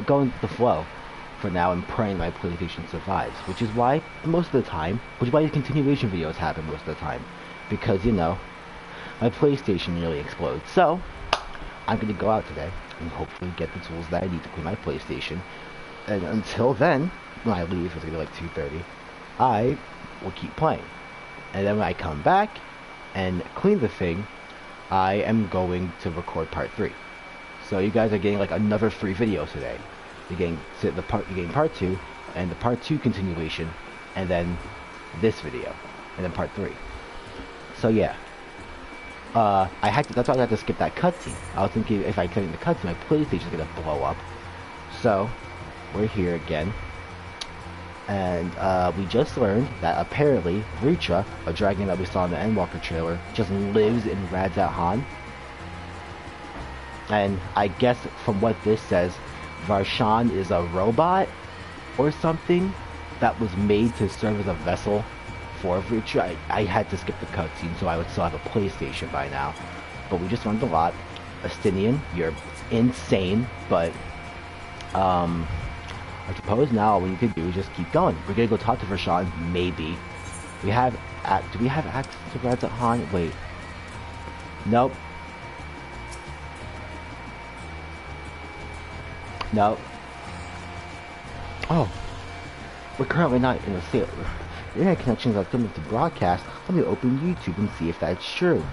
going with the flow for now and praying my PlayStation survives, which is why most of the time, which is why the continuation videos happen most of the time, because, you know, my PlayStation nearly explodes. So, I'm going to go out today and hopefully get the tools that I need to clean my PlayStation, and until then, when I leave, it's going to be like 2:30, I will keep playing. And then when I come back and clean the thing, I am going to record part 3. So you guys are getting like another 3 videos today. You're getting part 2 and the part 2 continuation, and then this video, and then part 3. So yeah, that's why I had to skip that cutscene. I was thinking if I cut in the cutscene, my PlayStation's gonna blow up. So we're here again, and we just learned that apparently Vritra, a dragon that we saw in the ENDWALKER trailer, just lives in Radzat Han. And I guess from what this says, Varshan is a robot or something that was made to serve as a vessel for Vritra. I had to skip the cutscene, so I would still have a PlayStation by now. But we just learned a lot. Astinian, you're insane, but I suppose now all we need to do is just keep going. We're gonna go talk to Varshan, maybe. Do we have access to Radzat Han? Wait. Nope. No. Oh. We're currently not in a state. The internet connections are similar to broadcast. Let me open YouTube and see if that's true.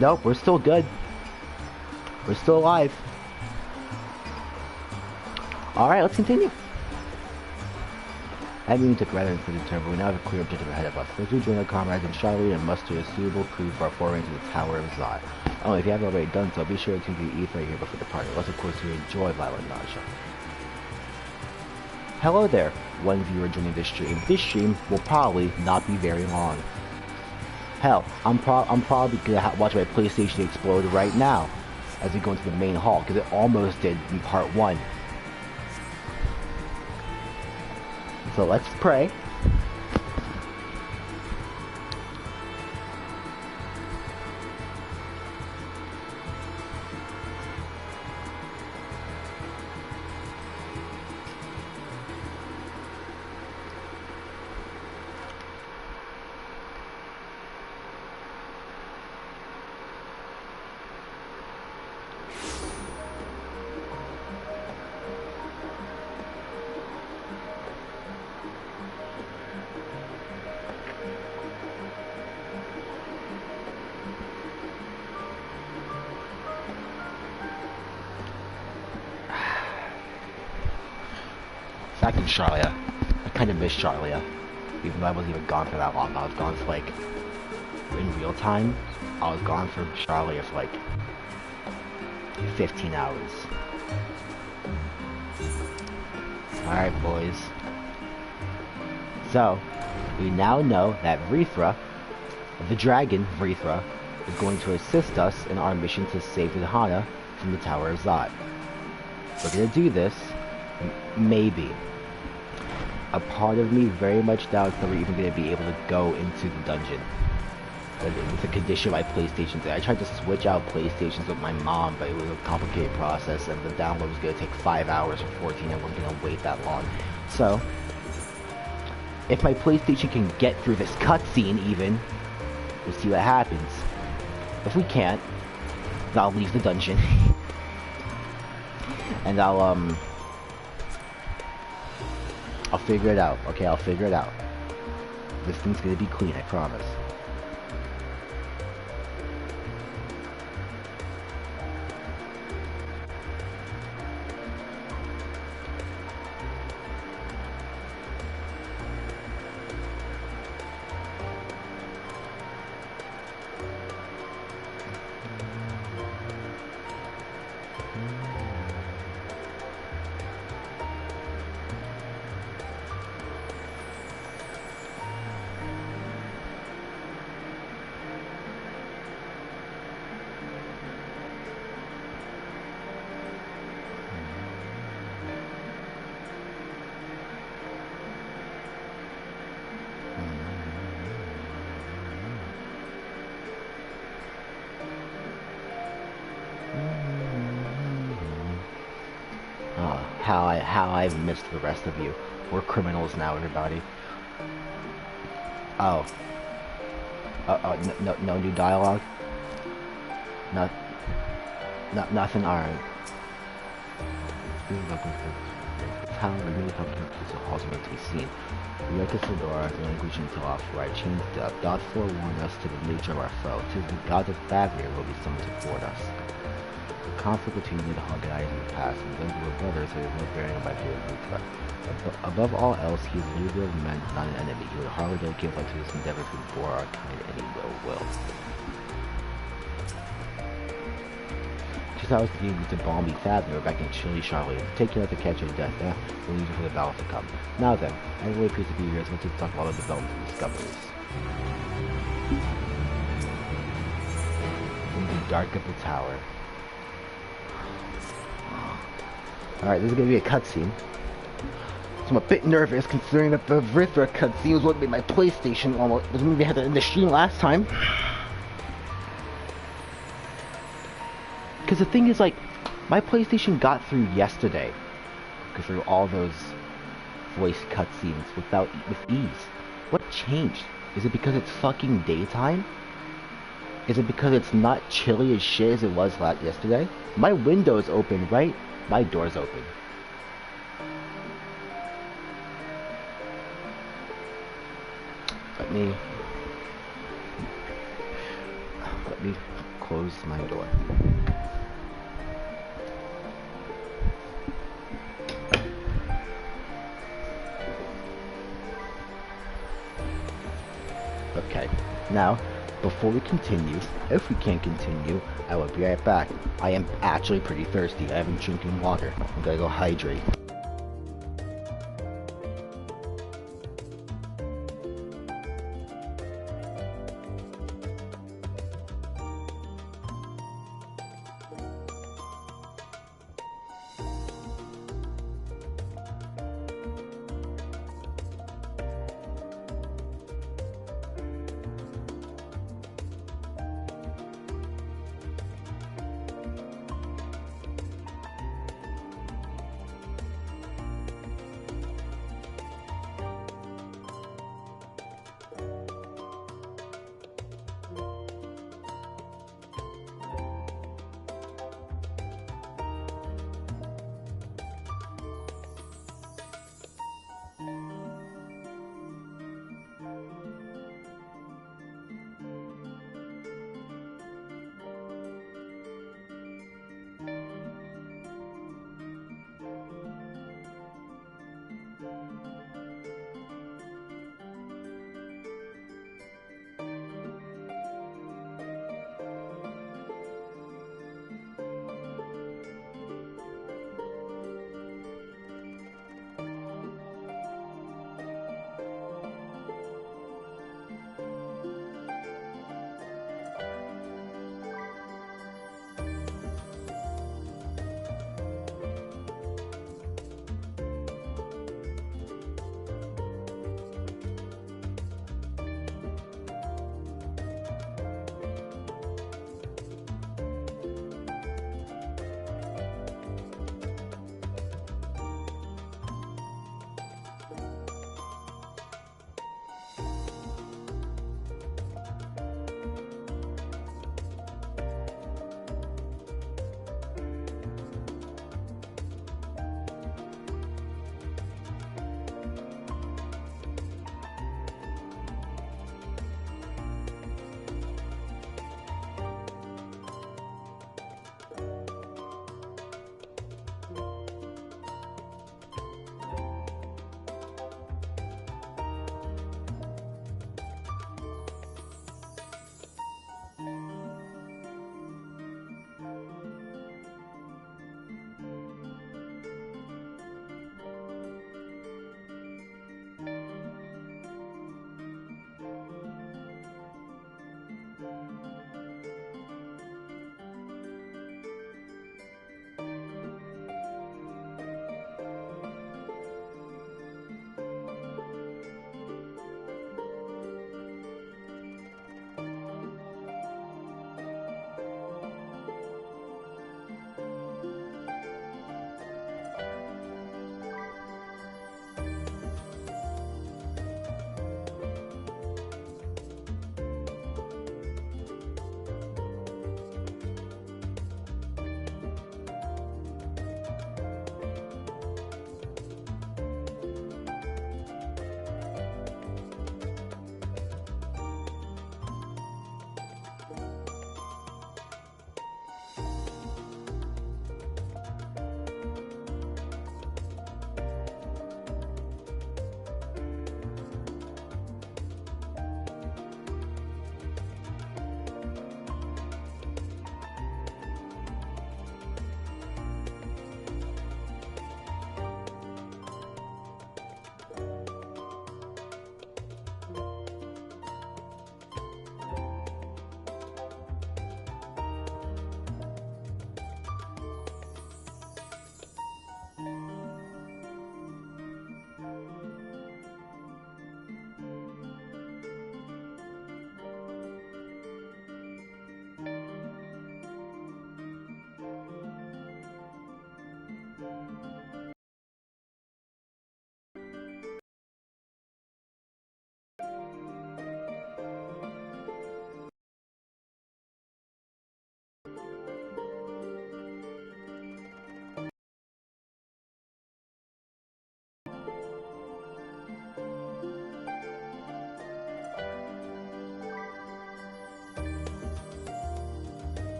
Nope, we're still good. We're still alive. Alright, let's continue. Admin took rather than the turn, but we now have a clear objective ahead of us. Let's rejoin our comrades in Charlie and muster a suitable crew for our foray into the Tower of Zod. Oh, if you haven't already done so, be sure to do the ether here before departing, unless of course you enjoy violent nausea. Hello there, one viewer joining this stream. This stream will probably not be very long. Hell, I'm probably gonna watch my PlayStation explode right now as we go into the main hall, because it almost did in part 1. So let's pray. Back in Charlia. I kind of miss Charlia. Even though I wasn't even gone for that long. I was gone for like, in real time, I was gone from Charlia for like 15 hours. Alright boys. So, we now know that Vritra, the dragon Vritra, is going to assist us in our mission to save Hana from the Tower of Zod. We're gonna do this, maybe. A part of me very much doubts that we're even going to be able to go into the dungeon. With the condition my PlayStation's in. I tried to switch out PlayStations with my mom, but it was a complicated process, and the download was going to take 5 hours or 14, and we're going to wait that long. So, if my PlayStation can get through this cutscene even, we'll see what happens. If we can't, then I'll leave the dungeon. And I'll figure it out. Okay, I'll figure it out. This thing's gonna be clean, I promise. how I've missed the rest of you. We're criminals now, everybody. Oh. No new dialogue? Nothing, alright. How the new company is also meant to be seen. We are Fedora, the language until off where I changed it up. God forewarned us to the nature of our foe. Tis the gods of Babylon will be summoned to thwart us. The conflict between me and the Hog and I is in the past, and though we were brothers, there is no bearing on my fear of Lutra. Above all else, he is a leader of men, not an enemy. He would hardly dedicate his life to this endeavor to bore our kind any will. Just how I was thinking to bomb me Fathom back in Chile, Charlie, and take care of the catch of death, we'll leave it for the battle to come. Now then, I really pleased to be here, so let's talk about all the developments and discoveries. In the dark of the tower. Alright, this is gonna be a cutscene. So I'm a bit nervous considering that the Vrithra cutscene was what made my PlayStation almost was when we had to end the stream last time. Because the thing is, like, my PlayStation got through yesterday. Because through all those voice cutscenes with ease. What changed? Is it because it's fucking daytime? Is it because it's not chilly as shit as it was yesterday? My window's open, right? My door's open. Let me close my door. Okay, now, before we continue, if we can't continue, I will be right back. I am actually pretty thirsty. I haven't drinking water. I'm gonna go hydrate.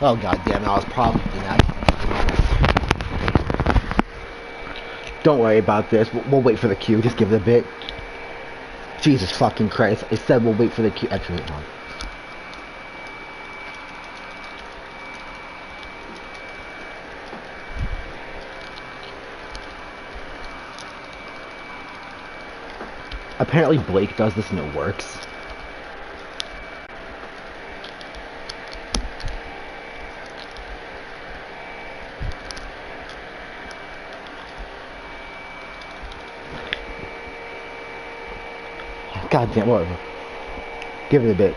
Oh god damn it, I was probably not. Don't worry about this. We'll wait for the queue. Just give it a bit. Jesus fucking Christ. It said we'll wait for the queue. Actually, hold on. Apparently Blake does this and it works. God damn, whatever. Give it a bit.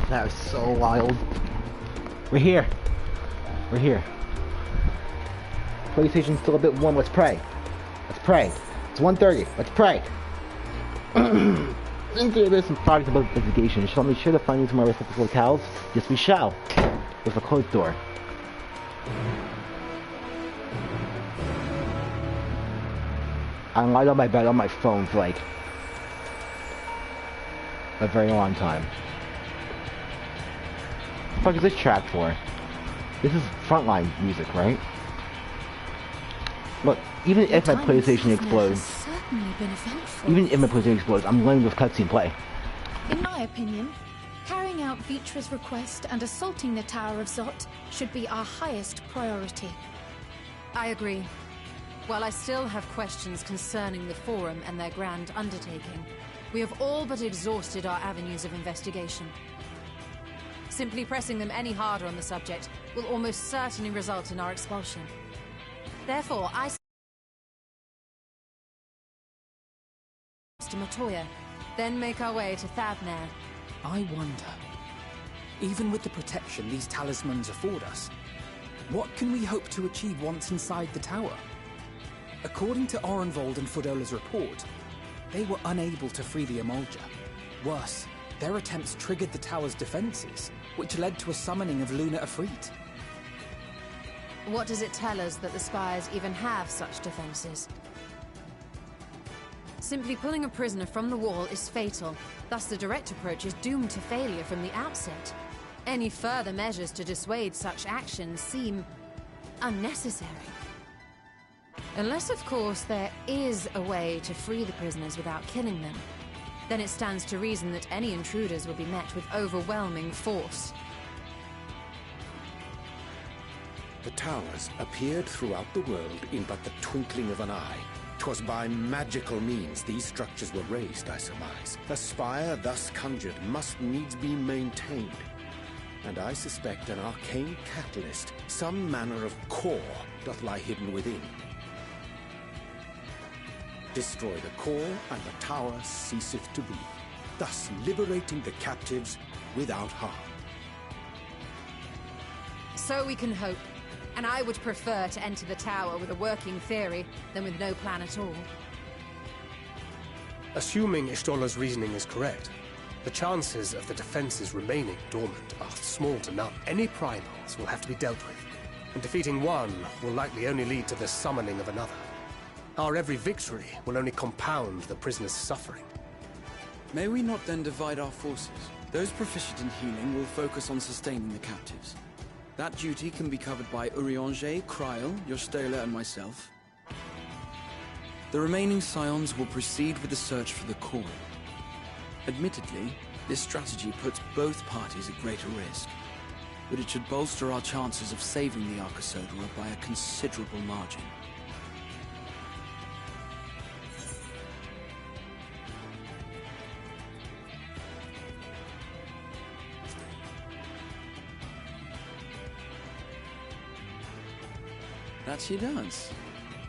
That was so wild. We're here. We're here. PlayStation's still a bit warm. Let's pray. Let's pray. It's 1:30. Let's pray. Since there is some progress about the investigation, shall we share the findings from our respective locales? Yes, we shall. With a closed door. I lied on my bed on my phone for like a very long time. What the fuck is this track for? This is frontline music, right? Look, even if my PlayStation explodes, I'm letting this cutscene play. In my opinion, carrying out Vitra's request and assaulting the Tower of Zot should be our highest priority. I agree. While I still have questions concerning the Forum and their grand undertaking, we have all but exhausted our avenues of investigation. Simply pressing them any harder on the subject will almost certainly result in our expulsion. Therefore, I to Matoya, then make our way to Thavnair. I wonder, even with the protection these talismans afford us, what can we hope to achieve once inside the tower? According to Orenvold and Fodola's report, they were unable to free the Emolja. Worse, their attempts triggered the tower's defenses, which led to a summoning of Luna Afrit. What does it tell us that the Spires even have such defenses? Simply pulling a prisoner from the wall is fatal, thus the direct approach is doomed to failure from the outset. Any further measures to dissuade such actions seem unnecessary. Unless, of course, there is a way to free the prisoners without killing them. Then it stands to reason that any intruders will be met with overwhelming force. The towers appeared throughout the world in but the twinkling of an eye. 'Twas by magical means these structures were raised, I surmise. A spire thus conjured must needs be maintained. And I suspect an arcane catalyst, some manner of core, doth lie hidden within. Destroy the core, and the tower ceaseth to be, thus liberating the captives without harm. So we can hope, and I would prefer to enter the tower with a working theory than with no plan at all. Assuming Ishtola's reasoning is correct, the chances of the defenses remaining dormant are small to none. Any primals will have to be dealt with, and defeating one will likely only lead to the summoning of another. Our every victory will only compound the prisoner's suffering. May we not then divide our forces? Those proficient in healing will focus on sustaining the captives. That duty can be covered by Urianger, Kryl, Jostola, and myself. The remaining scions will proceed with the search for the core. Admittedly, this strategy puts both parties at greater risk, but it should bolster our chances of saving the Arcosodra by a considerable margin. That she does.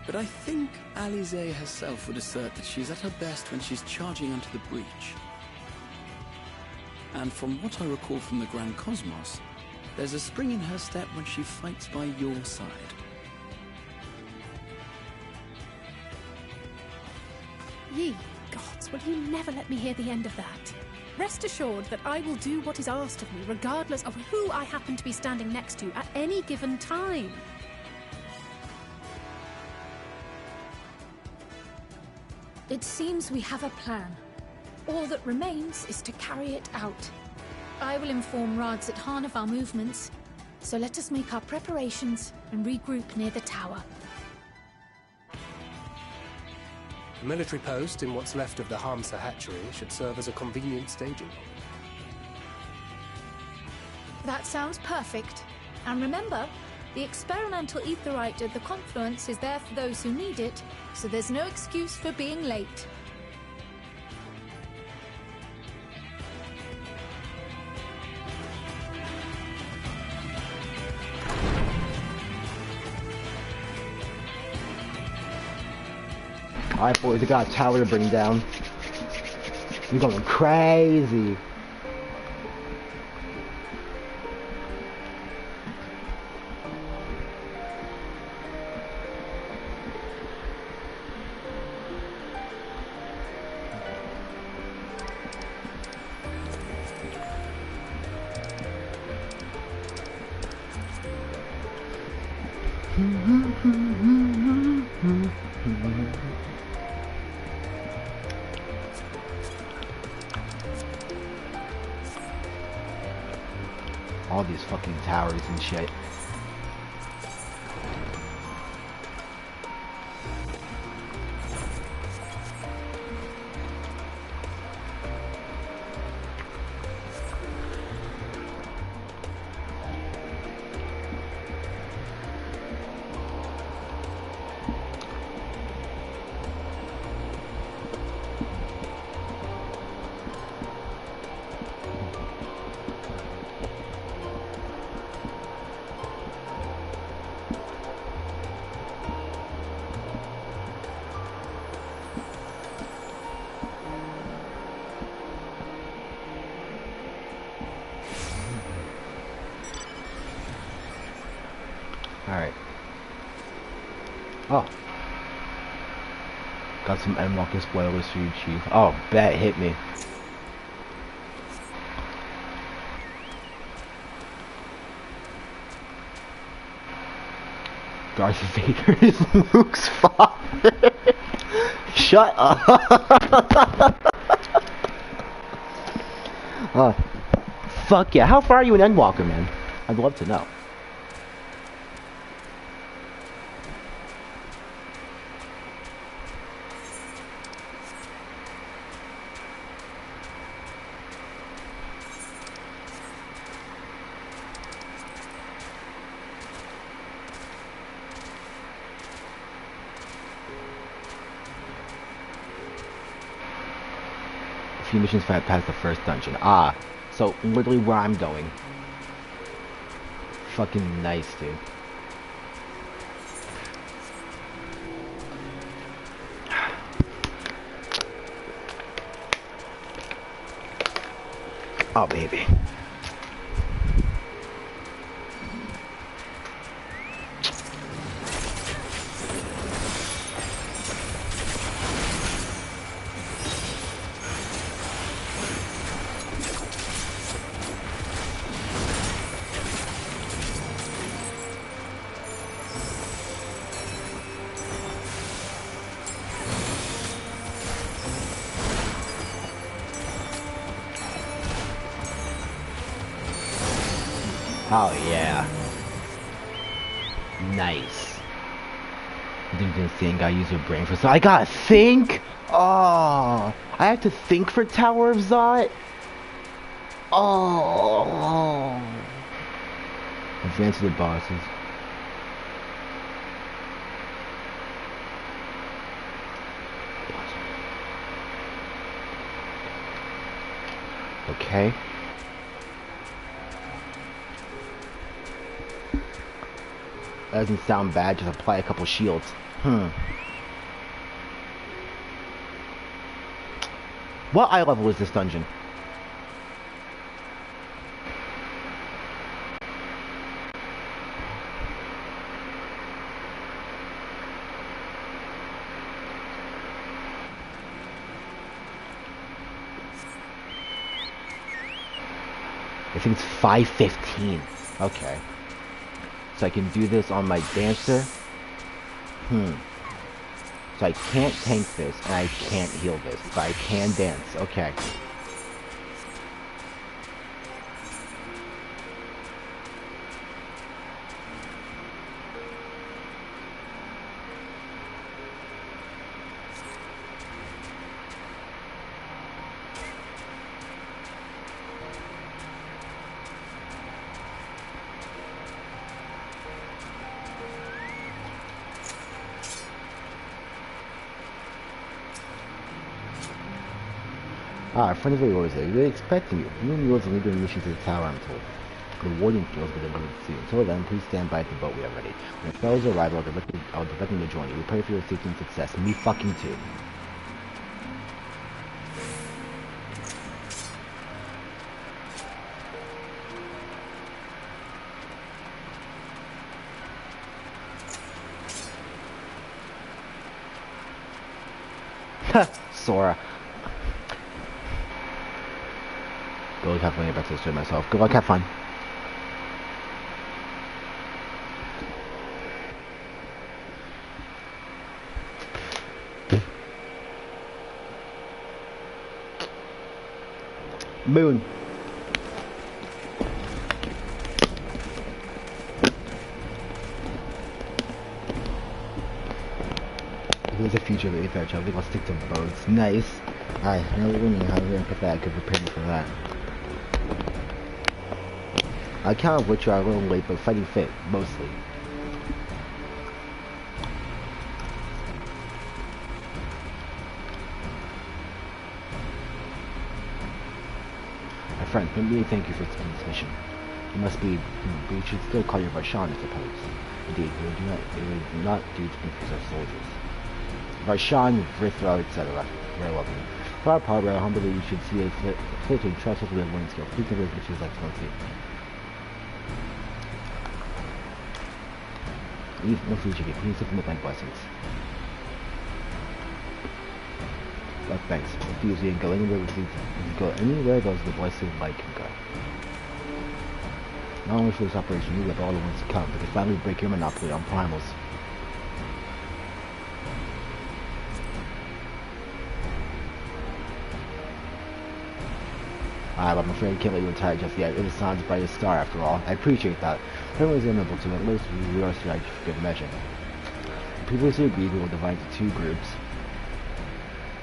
But I think Alize herself would assert that she's at her best when she's charging onto the breach. And from what I recall from the Grand Cosmos, there's a spring in her step when she fights by your side. Ye gods, will you never let me hear the end of that? Rest assured that I will do what is asked of me, regardless of who I happen to be standing next to at any given time. It seems we have a plan. All that remains is to carry it out. I will inform Rads at Han of our movements, so let us make our preparations and regroup near the tower. A military post in what's left of the Hamsa hatchery should serve as a convenient staging. That sounds perfect. And remember, the experimental aetherite at the confluence is there for those who need it, so there's no excuse for being late. Alright boys, we got a tower to bring down. We're going crazy. All these fucking towers and shit. Alright. Oh. Got some ENDWALKER spoilers for you, Chief. Oh, bet hit me. Darth Vader is Luke's father. Shut up. Oh. Fuck yeah. How far are you in ENDWALKER, man? I'd love to know. Few missions past the first dungeon. Ah, so literally where I'm going. Fucking nice, dude. Oh, baby. Oh yeah. Nice. You didn't think I use your brain for so I gotta think? Oh, I have to think for Tower of Zot? Oh. Advance to the bosses. Okay. That doesn't sound bad, just apply a couple shields. What eye level is this dungeon? I think it's 515. Okay. So I can do this on my dancer. So I can't tank this, and I can't heal this, but I can dance. Okay. Friends of yours, they're expecting you. You and yours will lead your mission to the tower, I'm told. The warning feels will be delivered soon. Until then, please stand by at the boat we have ready. When the fellows arrive, I'll direct them to join you. We pray for your safety and success. Me fucking too. Sora. Good luck, have fun. I'm about to destroy myself. Good luck, have fun. Moon. There's a future of the fair child. I think I'll stick to birds. Nice. Alright, now we're learning how to empathetic could prepare me for that. I count of which are a little late, but fighting fit, mostly. My friend, let me thank you for this mission. You must be, but you should still call you Varshan, I suppose. Indeed, it would not do to confuse our soldiers. Varshan, Vrithra, etc. Very lovely. For our part, I humbly you should see a filtering trust with the learning skill. Please never wish his excellency. No food should be pleased with my blessings. But thanks. Refuse you and go anywhere with you. Go anywhere those the blessed light can go. Not only for this operation, you have all the ones to come, but to finally break your monopoly on primals. I'm afraid I can't let you retire just yet. It is Sun's brightest star, after all. I appreciate that. Everyone is amenable to it. At least we are strike for good measure. Previously agreed we will divide into two groups.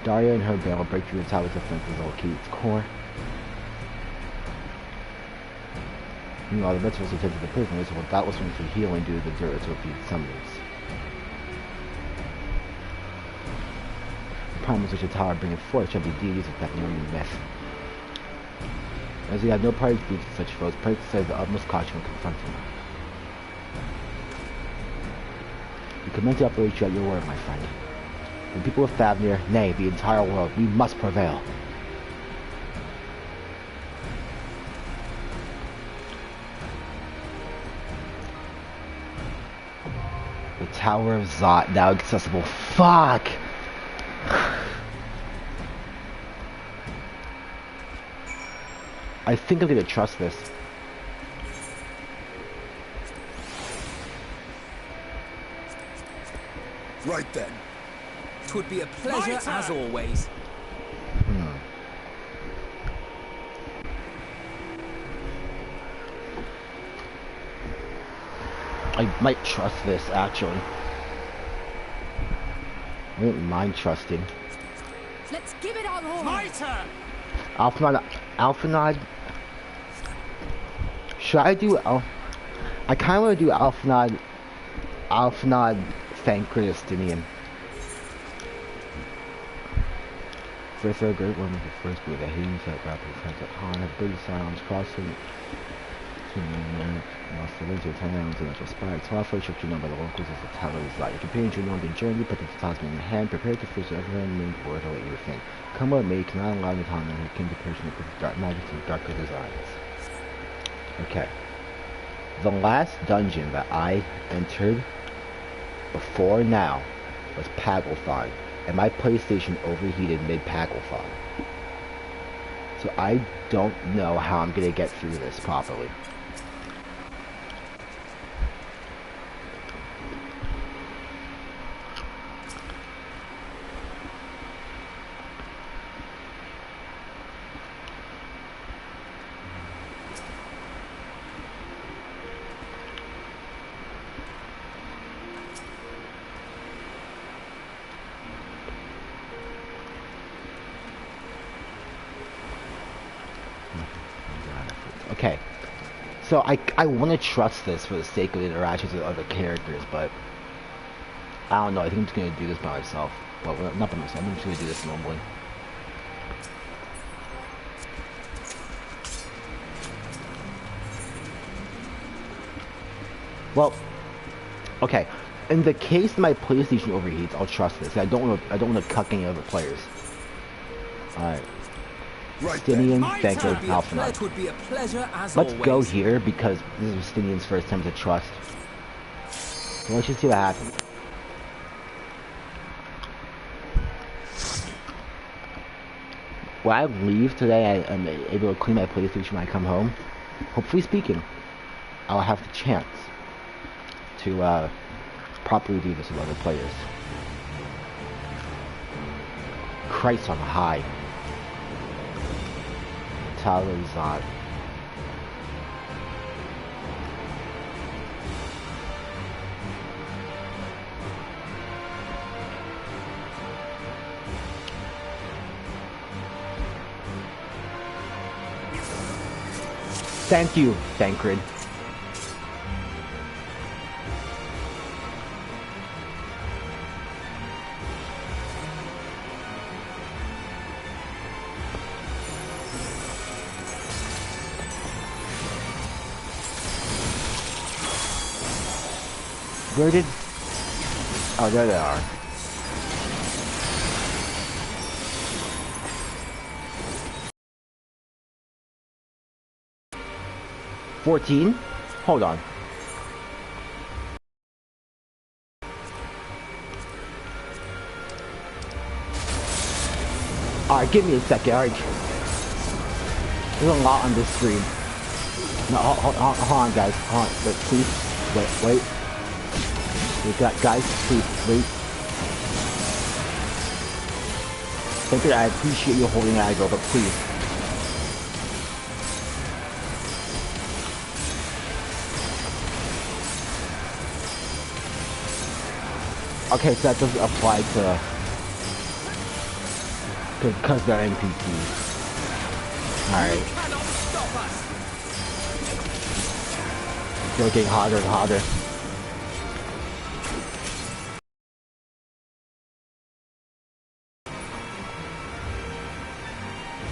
Daria and her band will break through the tower's defenses and locate its core. Meanwhile, the rest of us will take to the prisoners who will doubtless run for healing due to the dirt to repeat summoners. The primals which the tower bringeth forth shall be deities of that Neorian myth. As we have no prior experience with such foes, pray exercise the utmost caution when confronting them. We commence the operation at your word, my friend. The people of Fafnir, nay, the entire world, we must prevail. The Tower of Zot, now accessible. Fuck! I think I'm gonna trust this. Right then. 'Twould be a pleasure as always. I might trust this, actually. I don't mind trusting. Let's give it our all. My turn! Alphanod. Should I do I kinda wanna do Alphanod Thancredistinian. For a great one with the first blue, the hidden set rapid friends at Han, have big silence crossing lost the winter 10 islands in the spire. It's lawfully structured known by the locals as the Tower of Zot. Your companions your northern journey, put the talisman in your hand, prepare to face everyone named word of what you think. Come what may, cannot allow the time and her kin to perish in the dark magic and darker designs. Okay. The last dungeon that I entered before now was Pagglethon, and my PlayStation overheated mid-Pagglethon. So I don't know how I'm gonna get through this properly. So I want to trust this for the sake of the interactions with other characters, but I don't know. I think I'm just gonna do this by myself. Well, not by myself. I'm just gonna do this normally. Well, okay. In the case my PlayStation overheats, I'll trust this. I don't want to cuck any other players. All right. Justinian, Banker, Alphanut. Let's go here because this is Justinian's first time to trust. So let's just see what happens. When I leave today, I'm able to clean my PlayStation when I come home. Hopefully speaking, I'll have the chance to properly do this with other players. Christ on high. Talazad. Thank you, Thancred. Where did... Oh, there they are. $14? Hold on. Alright, give me a second, alright. There's a lot on this screen. No, hold on, guys. Hold on. Wait, please. Wait. Guys, please, wait. Thank you, I appreciate you holding aggro, but please. Okay, so that doesn't apply to... because they're NPCs. Alright. They're getting harder and harder.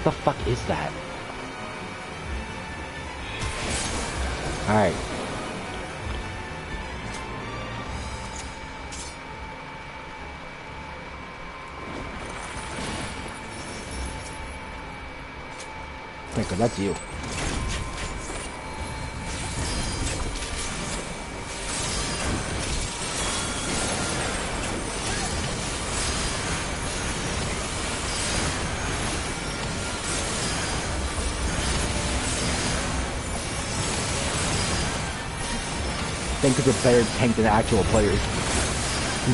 What the fuck is that? Alright. Thank you, that's you. Think it's a better tank than actual players.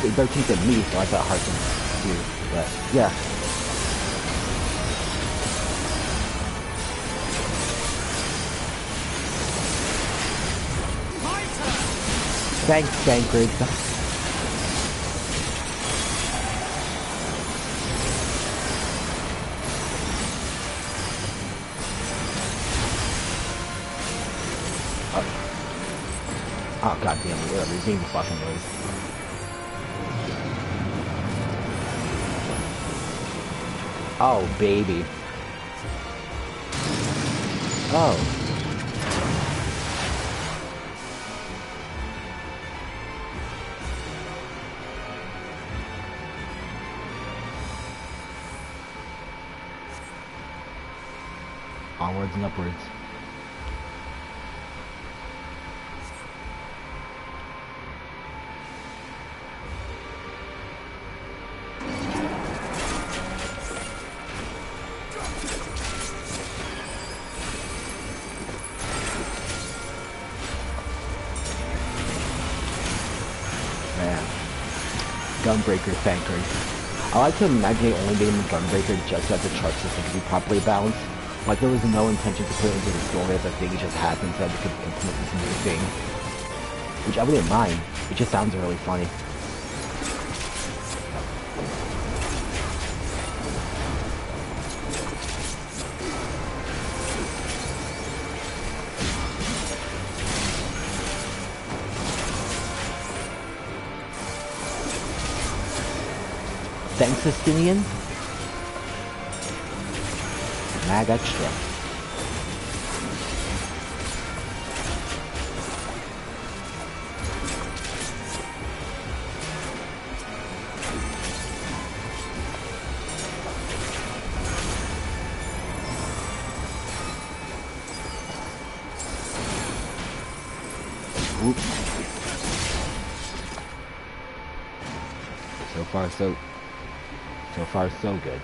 They're better tank than me, so I thought hard to do. But yeah. Thanks, Bankrid. Oh, god damn it, whatever, his name fucking was. Oh, baby. Oh. Onwards and upwards. Gunbreaker Thancred. I like to imagine they only made him a Gunbreaker just as the chart system could be properly balanced. Like there was no intention to put it into the story as a thing, it just happened so they could implement this new thing. Which I wouldn't mind, it just sounds really funny. Thanks, Justinian. Mag extra. Oops. So far so good.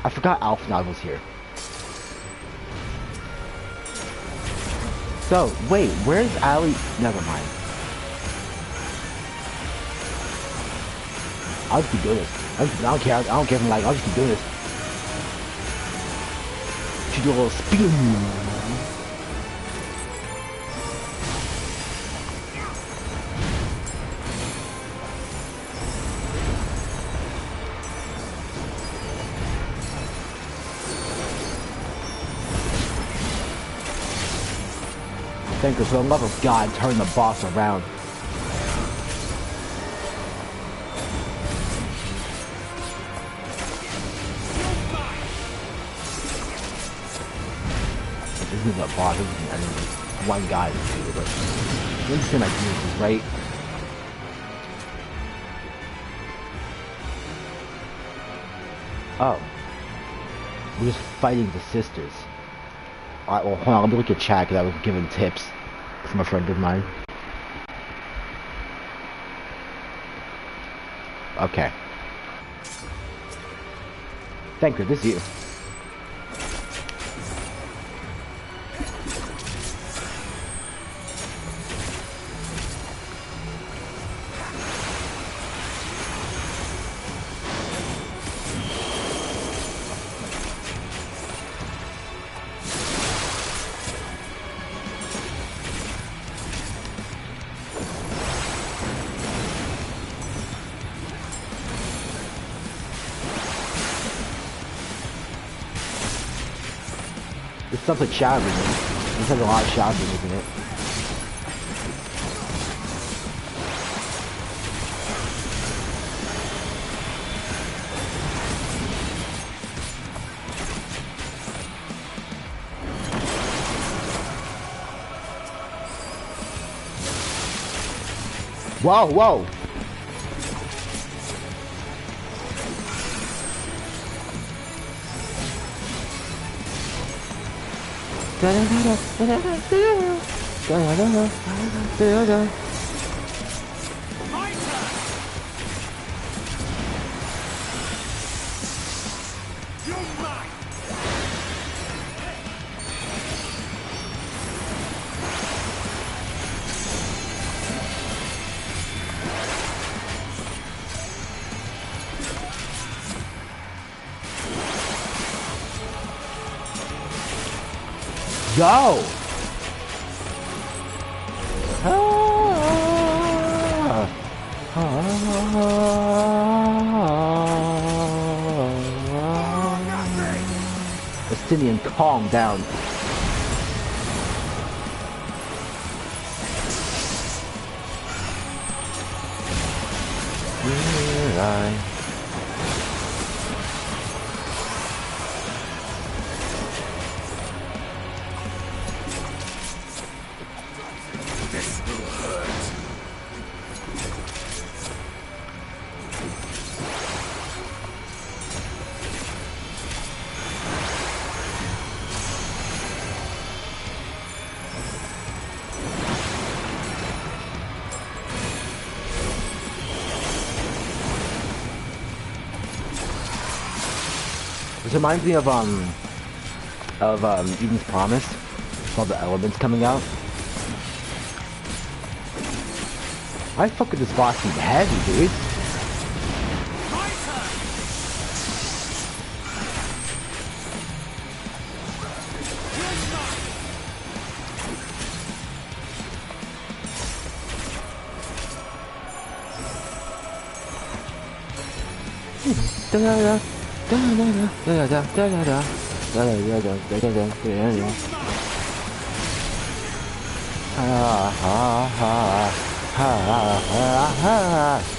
I forgot Alfnod was here. So, wait, where's Ali? Never mind. I'll just keep doing this. I don't care. I don't care if I'm like, I'll just keep doing this. Should do a little spin. Thank you, for the love of God, turn the boss around. This isn't a boss, this is an enemy. One guy is stupid, but you understand my geniuses, right? Oh. We're just fighting the sisters. Alright, well, hold on, let me look at chat because I was giving tips from a friend of mine. Okay. Thank you, this is you. This stuff's like shouting. This has a lot of shouting, isn't it? Whoa, whoa! Go! Justinian, calm down. This reminds me of Eden's Promise. All the elements coming out. I fuck with this boss seem heavy, dude. Ha ha ha ha ha ha.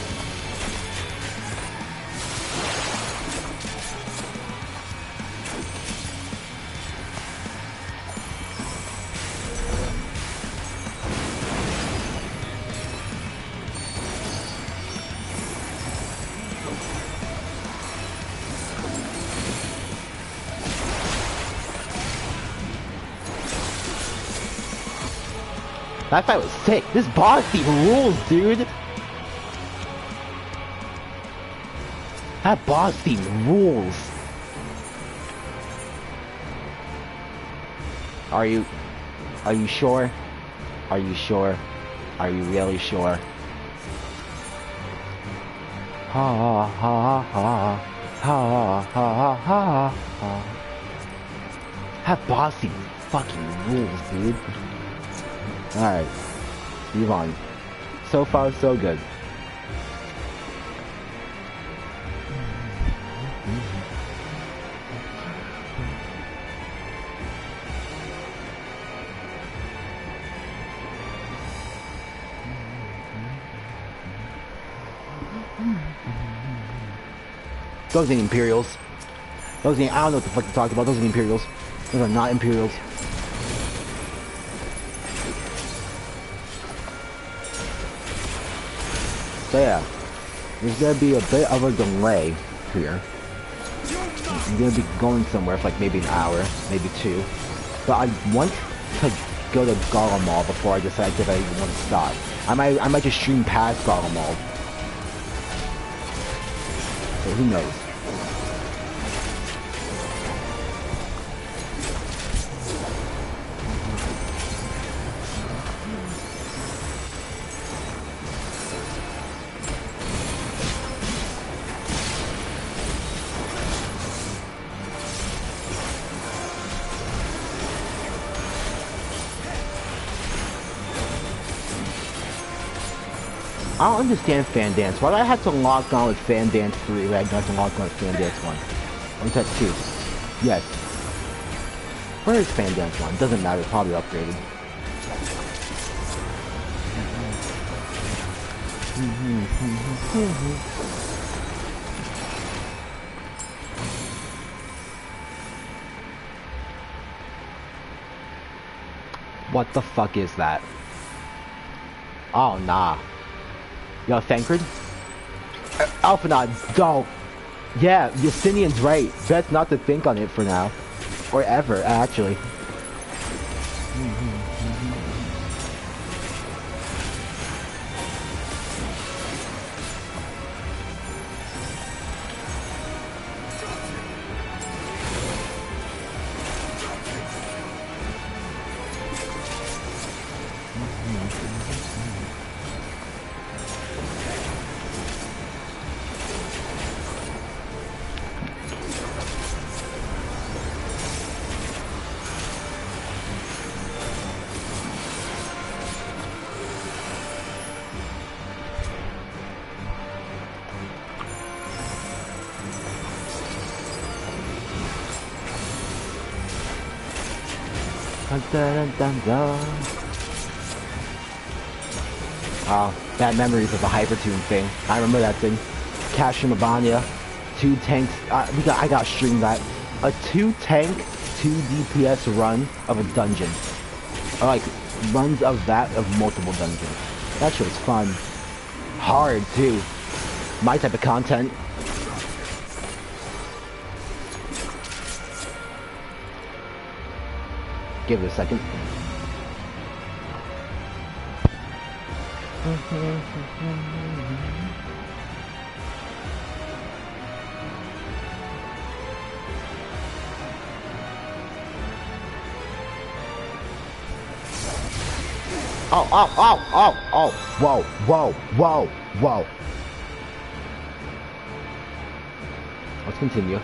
That fight was sick. This boss theme rules, dude. That boss theme rules. Are you sure? Are you sure? Are you really sure? Ha ha ha ha ha ha ha. That boss theme fucking rules, dude. Alright, move on. So far, so good. Those ain't Imperials. Those ain't, I don't know what the fuck you're talking about. Those ain't Imperials. Those are not Imperials. So yeah, there's gonna be a bit of a delay here. I'm gonna be going somewhere for like maybe an hour, maybe 2. But I want to go to Garlemald before I decide if I even want to stop. I might just stream past Garlemald. So who knows? I don't understand Fan Dance. Why do I have to log on with Fan Dance 3 when I don't have to log on with Fan Dance 1? Or is that 2? Yes. Where is Fan Dance 1? Doesn't matter, it's probably upgraded. What the fuck is that? Oh, nah. Yo, Thancred? Alphanod, don't! Yeah, Justinian's right. Best not to think on it for now. Or ever, actually. Oh, bad memories of the Hypertune thing. I remember that thing. Cash and Mabania, 2 tanks. I got streamed that. A 2 tank, 2 DPS run of a dungeon. Or like runs of that of multiple dungeons. That shit was fun. Hard too. My type of content. Give it a second. Oh, whoa. Let's continue.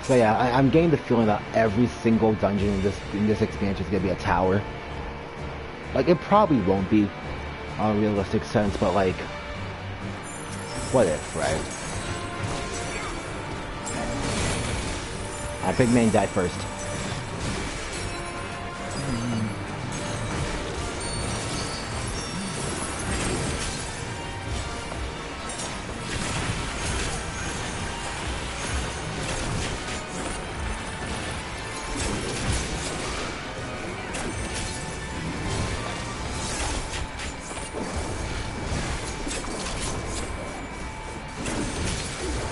So yeah, I'm getting the feeling that every single dungeon in this expansion is gonna be a tower. Like, it probably won't be on a realistic sense, but like, what if, right? Big man died first.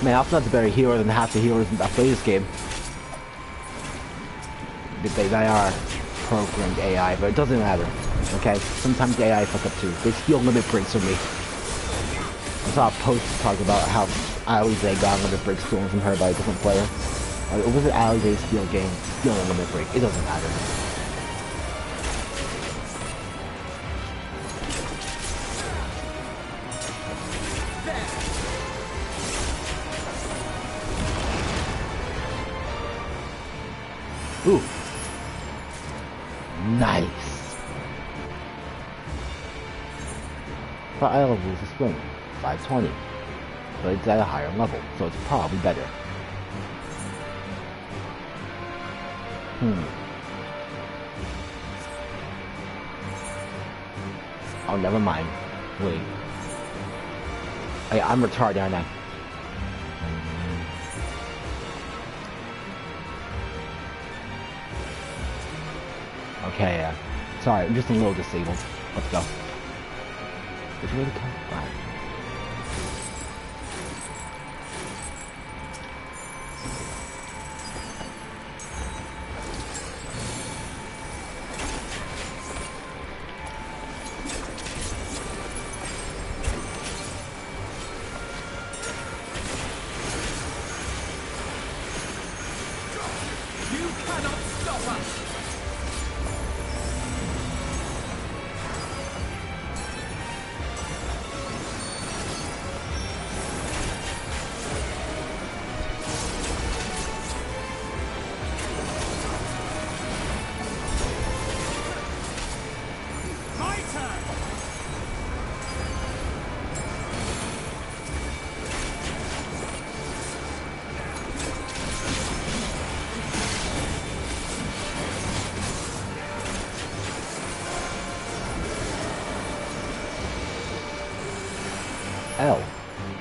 Man, I'm not a better hero than half the heroes that play this game. They are programmed AI, but it doesn't matter. Okay? Sometimes AI fuck up too. They steal limit breaks from me. I saw a post talk about how Alize got limit break stolen from her by a different player. It wasn't Alize's steal a limit break. It doesn't matter. Ooh. Nice. But eye level is a swing, 520. But it's at a higher level, so it's probably better. Oh, never mind. Wait. Hey, I'm retarded, aren't I? Okay, yeah. Sorry, I'm just a little disabled. Let's go. Which way to come? Alright. You cannot stop us! L.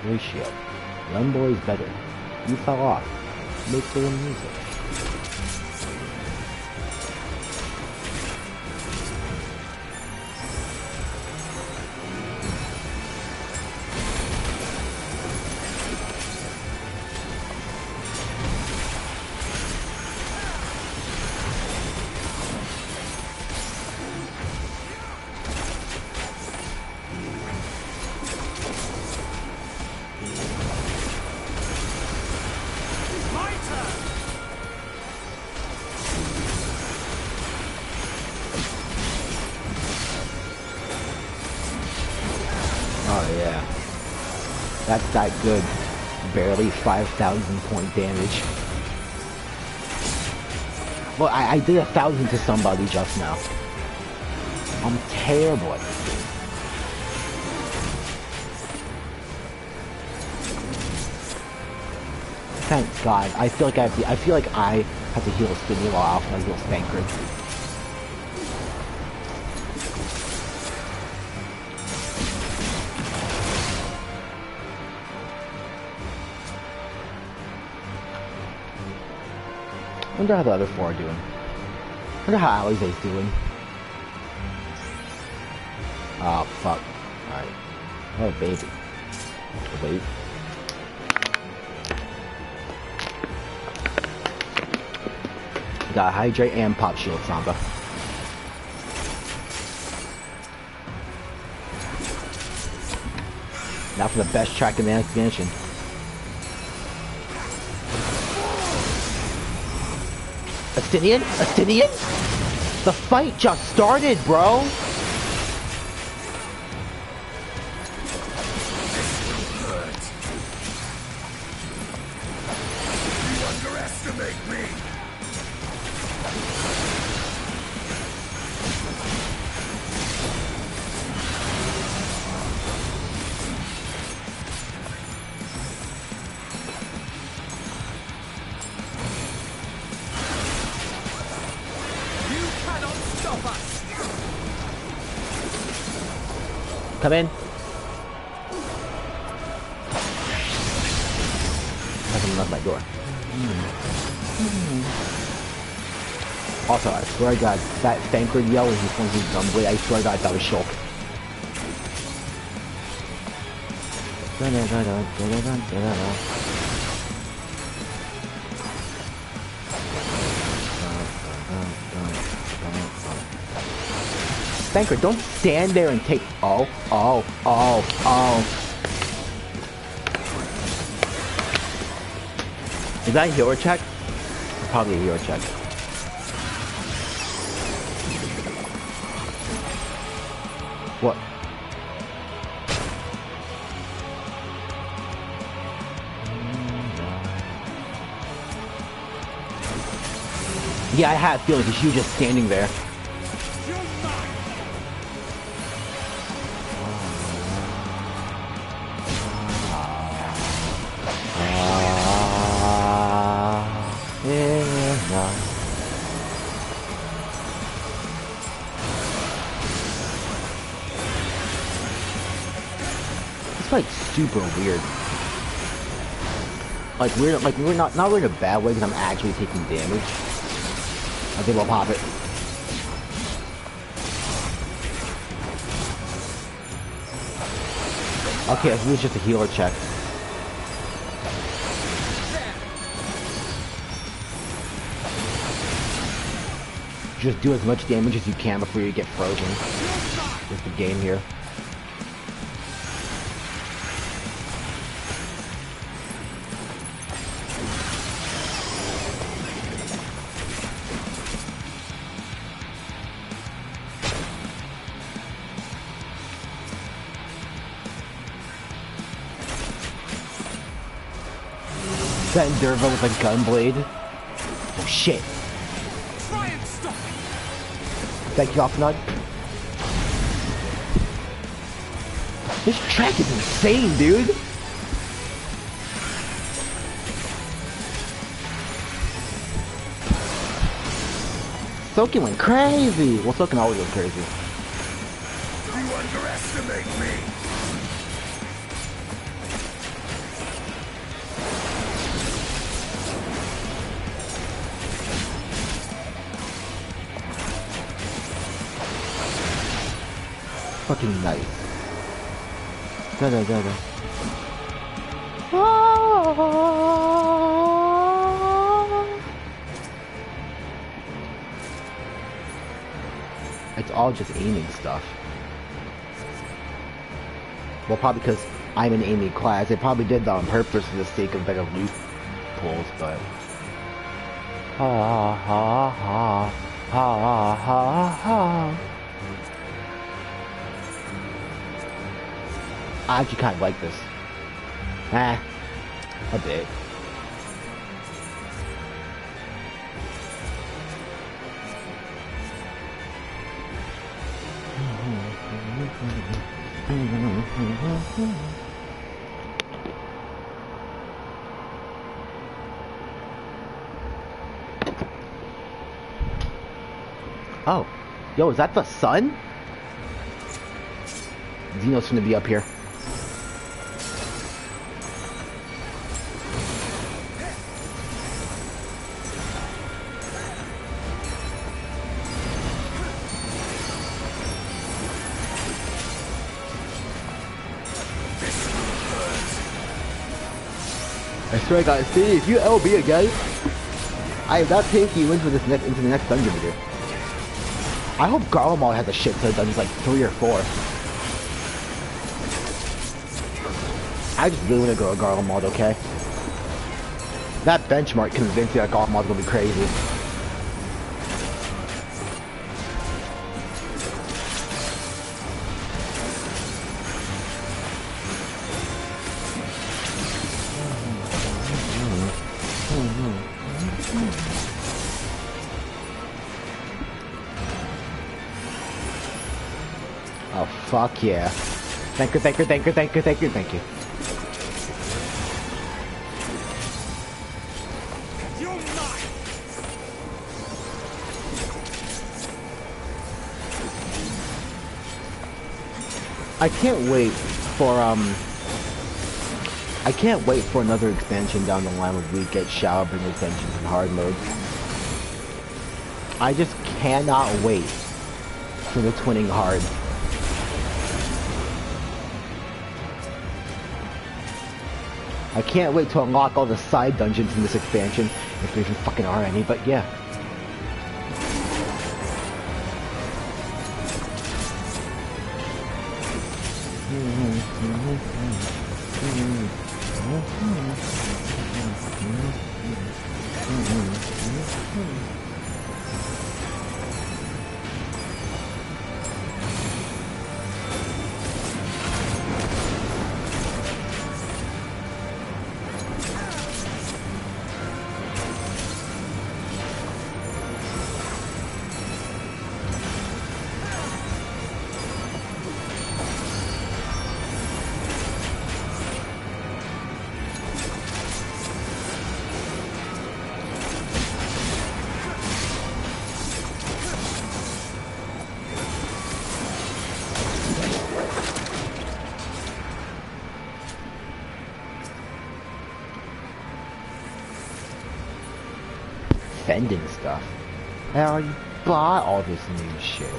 Ratio. Young boy's better. You fell off. Make your own music. Oh yeah. That's that good. Barely 5,000 point damage. Well, I did 1,000 to somebody just now. I'm terrible at this game. Thank God. I feel like I have to heal Sydney while I heal Stankard. I wonder how the other four are doing. I wonder how Alize's doing. Oh, fuck. Alright. Oh, baby. Wait. Got Hydrate and Pop Shield Samba. Now for the best track in the expansion. Astinian? Astinian? The fight just started, bro! You underestimate me! Come in. Hasn't left my door. Also, I swear to God, that Thancred yell is just one of his dumb way. I swear to God, that was shock. Thancred, don't stand there and take. Oh. Is that a hero check? Probably a hero check. What? Yeah, I had a feeling because she was just standing there. It's like super weird. Like we're not in a bad way because I'm actually taking damage. I think we'll pop it. Okay, I think it's just a healer check. Just do as much damage as you can before you get frozen. Just the game here. That Endurva with a gunblade. Oh shit. Try and stop it. Thank you, Opnod. This track is insane, dude. Soken went crazy. Well, Soken always goes crazy. You underestimate me. Fucking nice. Da. It's all just aiming stuff. Well, probably because I'm an aiming class. They probably did that on purpose for the sake of better loot pulls, but... Ha ha ha ha ha ha. I actually kind of like this. A bit. Oh, yo, is that the sun? Xeno's gonna be up here. I swear to God, see, if you LB again, I am not taking you into the next dungeon with you. I hope Garlemald has a shit ton of dungeons, like 3 or 4. I just really want to go to Garlemald, okay? That benchmark convinced me that Garlemald's gonna be crazy. Fuck yeah. Thank you, thank you, thank you, thank you, thank you, thank you. You're mine! I can't wait for another expansion down the line where we get shower bring extensions in hard mode. I just cannot wait for the twinning hard. I can't wait to unlock all the side dungeons in this expansion, if there even fucking are any, but yeah. Defending stuff. I already bought all this new shit.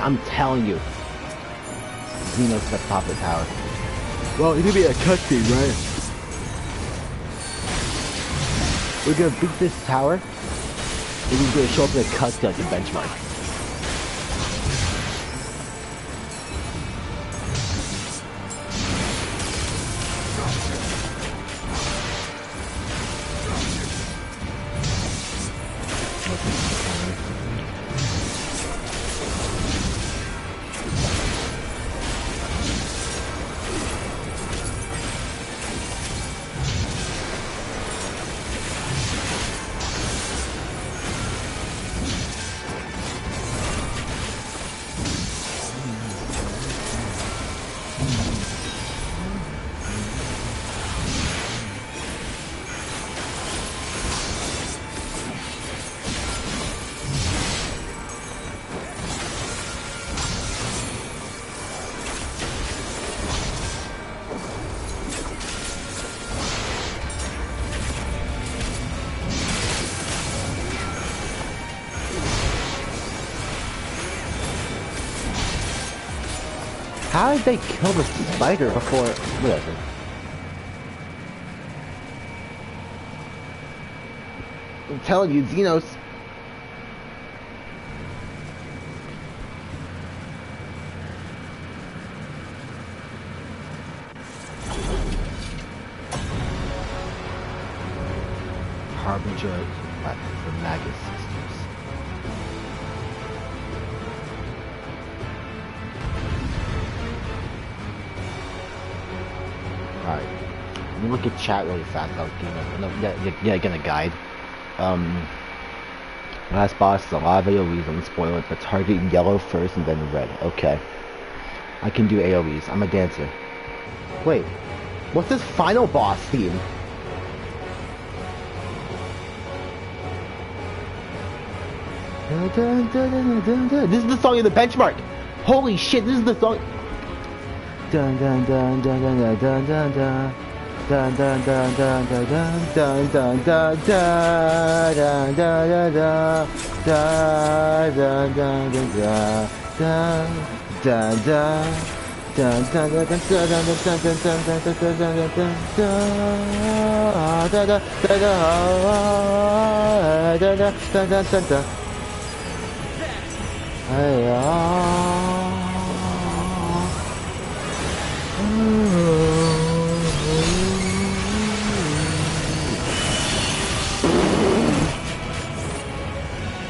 I'm telling you, Xenos at the top of the tower. Well, it's gonna be a cutscene, right? We're gonna beat this tower, and he's gonna show up in a cutscene like a benchmark. How did they kill the spider before? Whatever. I'm telling you, Xenos. Harbinger, platform. Magus sisters. Alright. Let me look at chat really fast. I'll give a guide. Last boss is a lot of AoEs, I won't spoil it, but target yellow first and then red. Okay. I can do AoEs. I'm a dancer. Wait. What's this final boss theme? This is the song in the benchmark! Holy shit, this is the song! Dun dun dun dun dun dun dun dun. Dun dun dun dun dun dun dun dun dun dun dun dun dun dun dun.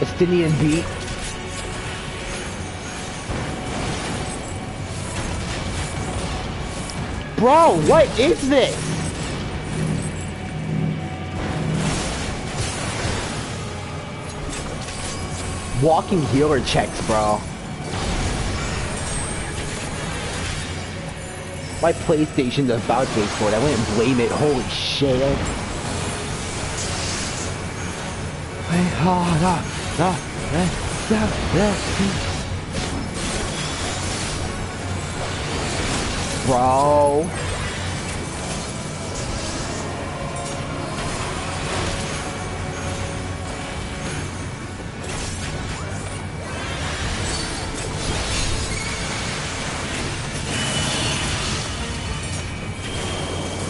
Estinian beat. Bro, what is this? Walking healer checks, bro. My PlayStation's about to explode. I wouldn't blame it. Holy shit. Bro.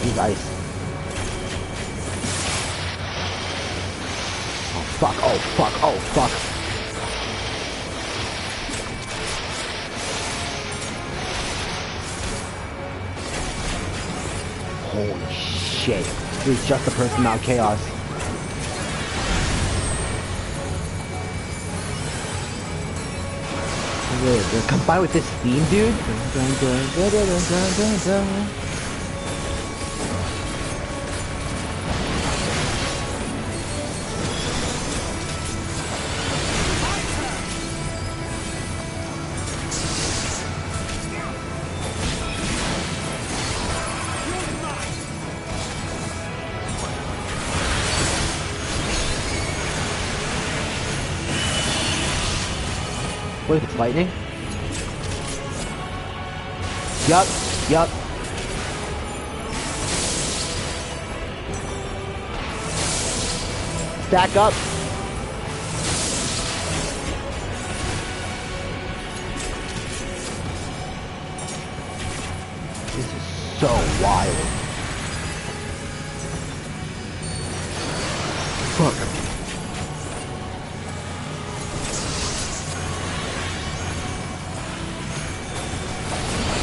Use ice. Oh fuck, oh fuck, oh fuck. Holy shit. This is just a person out chaos. Combined with this theme, dude. What if it's lightning? Yup, yup. Back up. This is so wild. Fuck.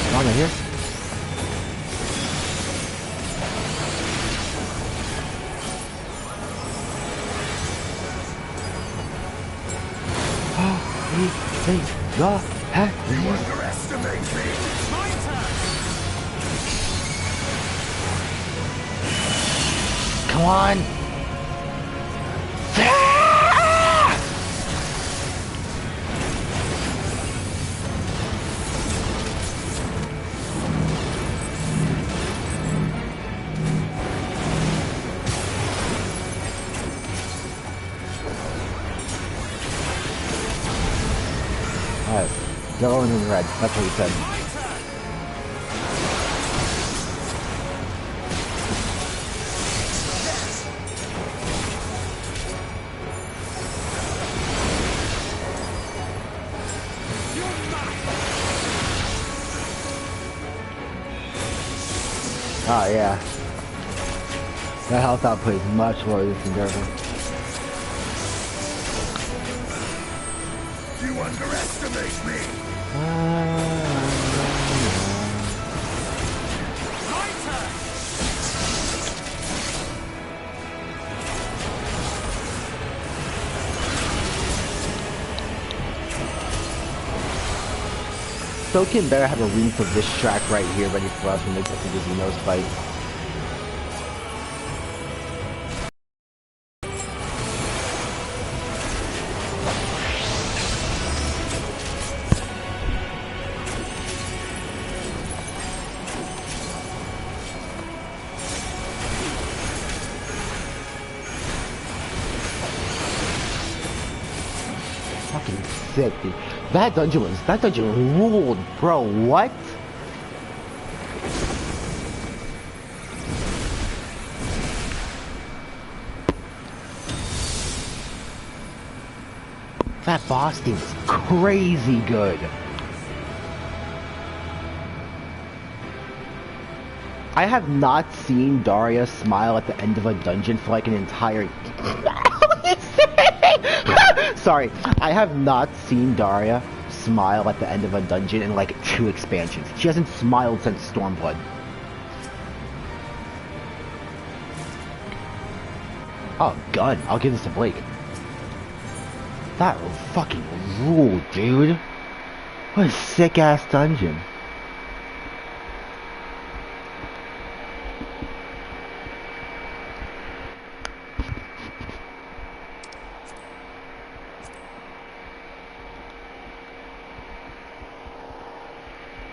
On here. You underestimate me. My turn. Come on. Alright, yellow and then red. That's what he said. Oh yeah. That health output is much lower than Durban. You underestimate me. My turn. Soken better have a remix of this track right here ready for us when they get to the Xenos fight. Fucking sick, dude. That dungeon ruled, bro. What? That boss thing is crazy good. I have not seen Daria smile at the end of a dungeon for like an entire... Sorry, I have not seen Daria smile at the end of a dungeon in like 2 expansions. She hasn't smiled since Stormblood. Oh, gun. I'll give this to Blake. That fucking ruled, dude. What a sick-ass dungeon.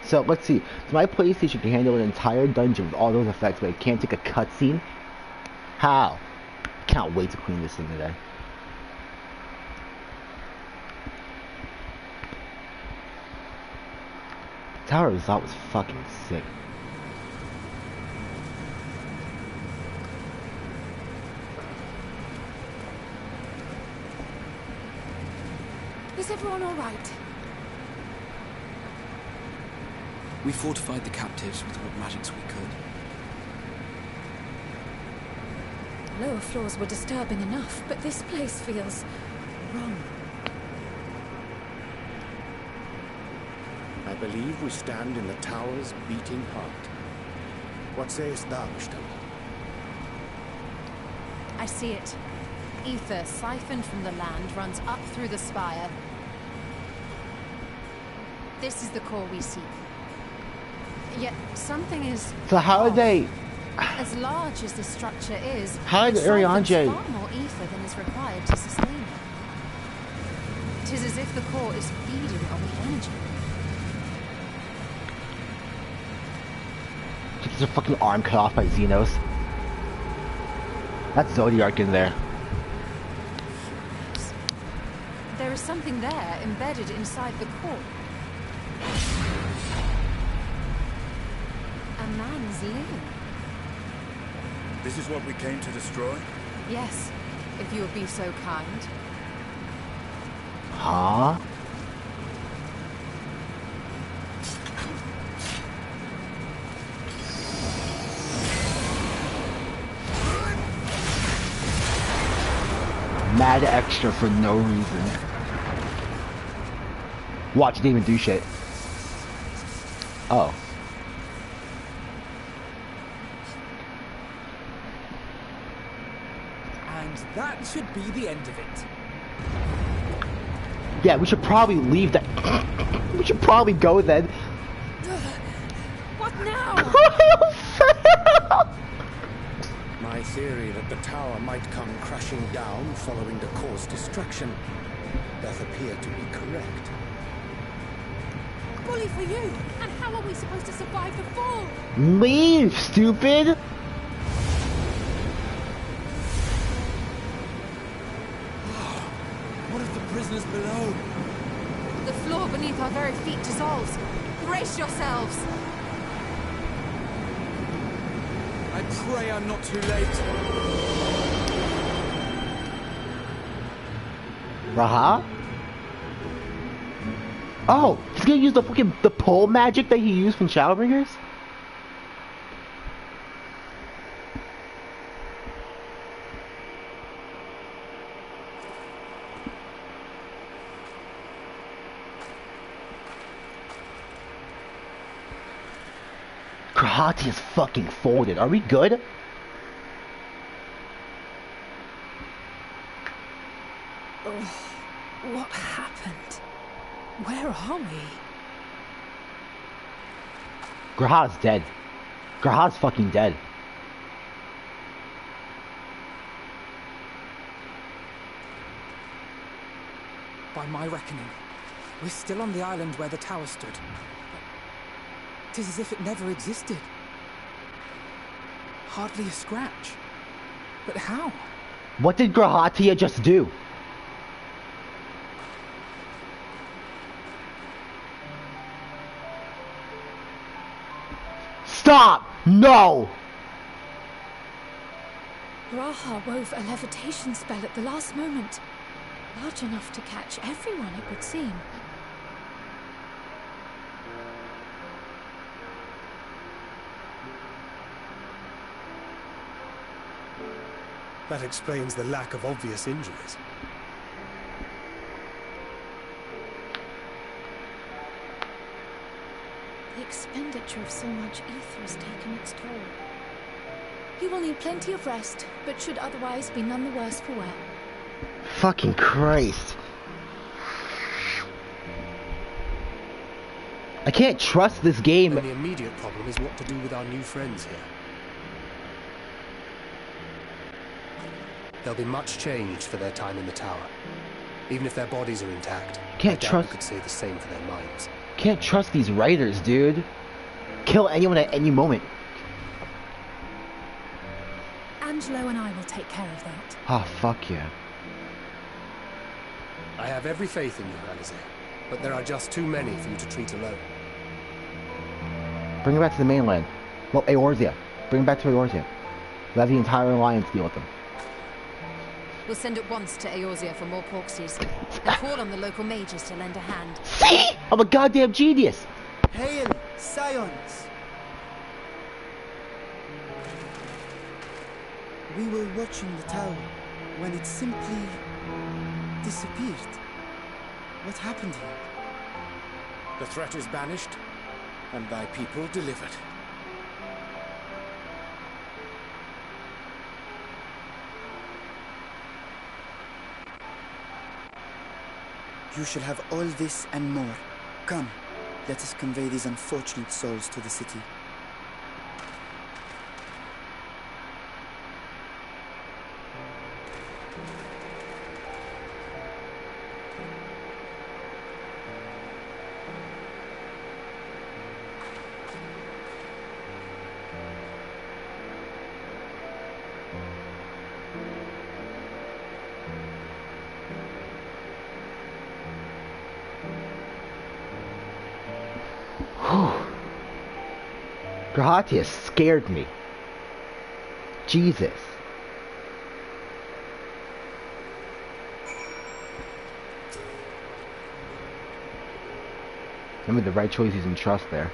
So, let's see. So my PlayStation can handle an entire dungeon with all those effects, but it can't take a cutscene? How? Can't wait to clean this thing today. Tower of Zot was fucking sick. Is everyone all right? We fortified the captives with what magics we could. Lower floors were disturbing enough, but this place feels wrong. I believe we stand in the tower's beating heart. What sayest thou, Mishta? I see it. Ether siphoned from the land runs up through the spire. This is the core we seek. Yet something is... So how are they... As large as the structure is, how did Urianger... far more ether than is required to sustain it. It is as if the core is feeding on the energy. There's a fucking arm cut off by Xenos. That's Zodiac in there. There is something there embedded inside the core. A man's limb. This is what we came to destroy? Yes, if you would be so kind. Huh? Mad extra for no reason. Watch, didn't even do shit. Oh. And that should be the end of it. Yeah, we should probably leave that. We should probably go then. What now? My theory that the tower might come crashing down following the core's destruction doth appear to be correct. Bully for you! And how are we supposed to survive the fall? Leave, stupid! What of the prisoners below? The floor beneath our very feet dissolves. Brace yourselves! I pray I'm not too late. Raha? Oh, he's gonna use the fucking pole magic that he used from Shadowbringers? Krahati is fucking folded. Are we good? What happened? Where are we? Graha's dead. Graha's fucking dead. By my reckoning, we're still on the island where the tower stood. Tis as if it never existed. Hardly a scratch. But how? What did Grahatia just do? Stop! No! Graha wove a levitation spell at the last moment. Large enough to catch everyone, it would seem. That explains the lack of obvious injuries. The expenditure of so much ether has taken its toll. He will need plenty of rest, but should otherwise be none the worse for wear. Fucking Christ. I can't trust this game. And the immediate problem is what to do with our new friends here. There'll be much changed for their time in the tower. Even if their bodies are intact, Can't I doubt trust- we could say the same for their minds. Can't trust these writers, dude. Kill anyone at any moment. Angelo and I will take care of that. Oh, fuck yeah. I have every faith in you, Alize, but there are just too many for you to treat alone. Bring it back to the mainland. Well, Eorzea. Bring it back to Eorzea. Let the entire alliance deal with them. We'll send at once to Eorzea for more porksies, and call on the local mages to lend a hand. See? I'm a goddamn genius! Hail, Scions! We were watching the tower when it simply disappeared. What happened here? The threat is banished, and thy people delivered. You shall have all this and more. Come, let us convey these unfortunate souls to the city. Grahatia scared me. Jesus. I made the right choices and trust there.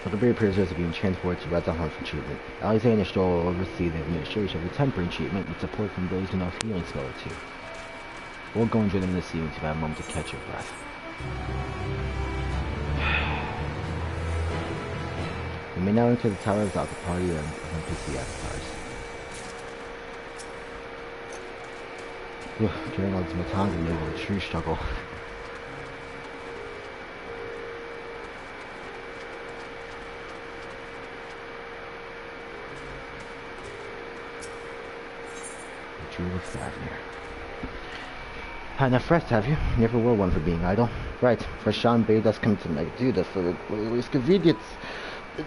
The Brave appears to being transported to Redzahan for treatment. Alexander Stoll will oversee the administration of the temporary treatment with support from those who know healing spell or two. We'll go and join them this evening to have a moment to catch your breath. We may now enter the tower without the party and NPC avatars. During all these matans and maybe a true struggle. Drew of Fafnir. Had enough rest, have you? Never were one for being idle. Right, Frashan bade us come to do this for the risk of idiots.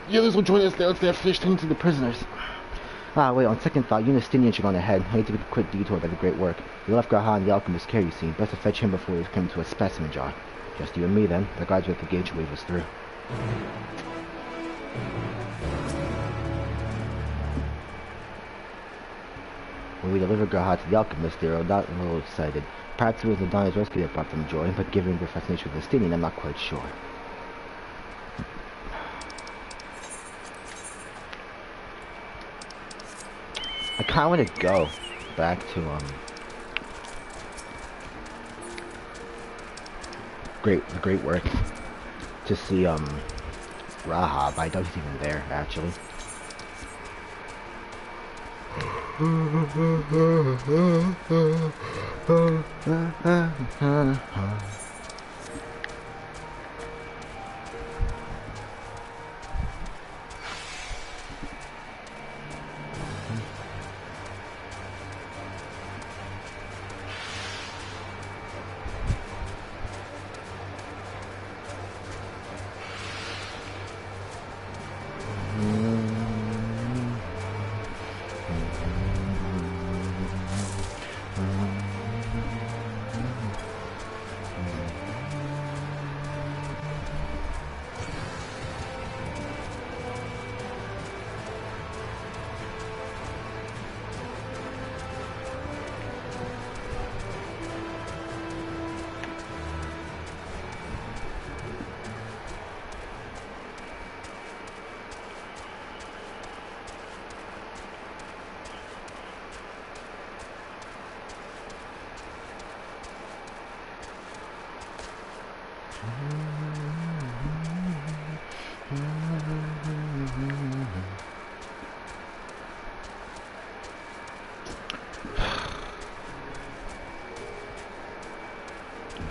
The others will join us there once they have finished tending to the prisoners. Ah, wait, on second thought, you and Stinian should go on ahead. I need to make a quick detour by the great work. We left Graha and the alchemist care, you see. Best to fetch him before he comes to a specimen jar. Just you and me, then. The guards with the gate should wave us through. When we delivered Graha to the alchemist, they were not a little excited. Perhaps it was the Donna's rescue that brought them joy, but given their fascination with the Stinian, I'm not quite sure. I kinda want to go back to, the great work to see, Rahab. I doubt he's even there, actually.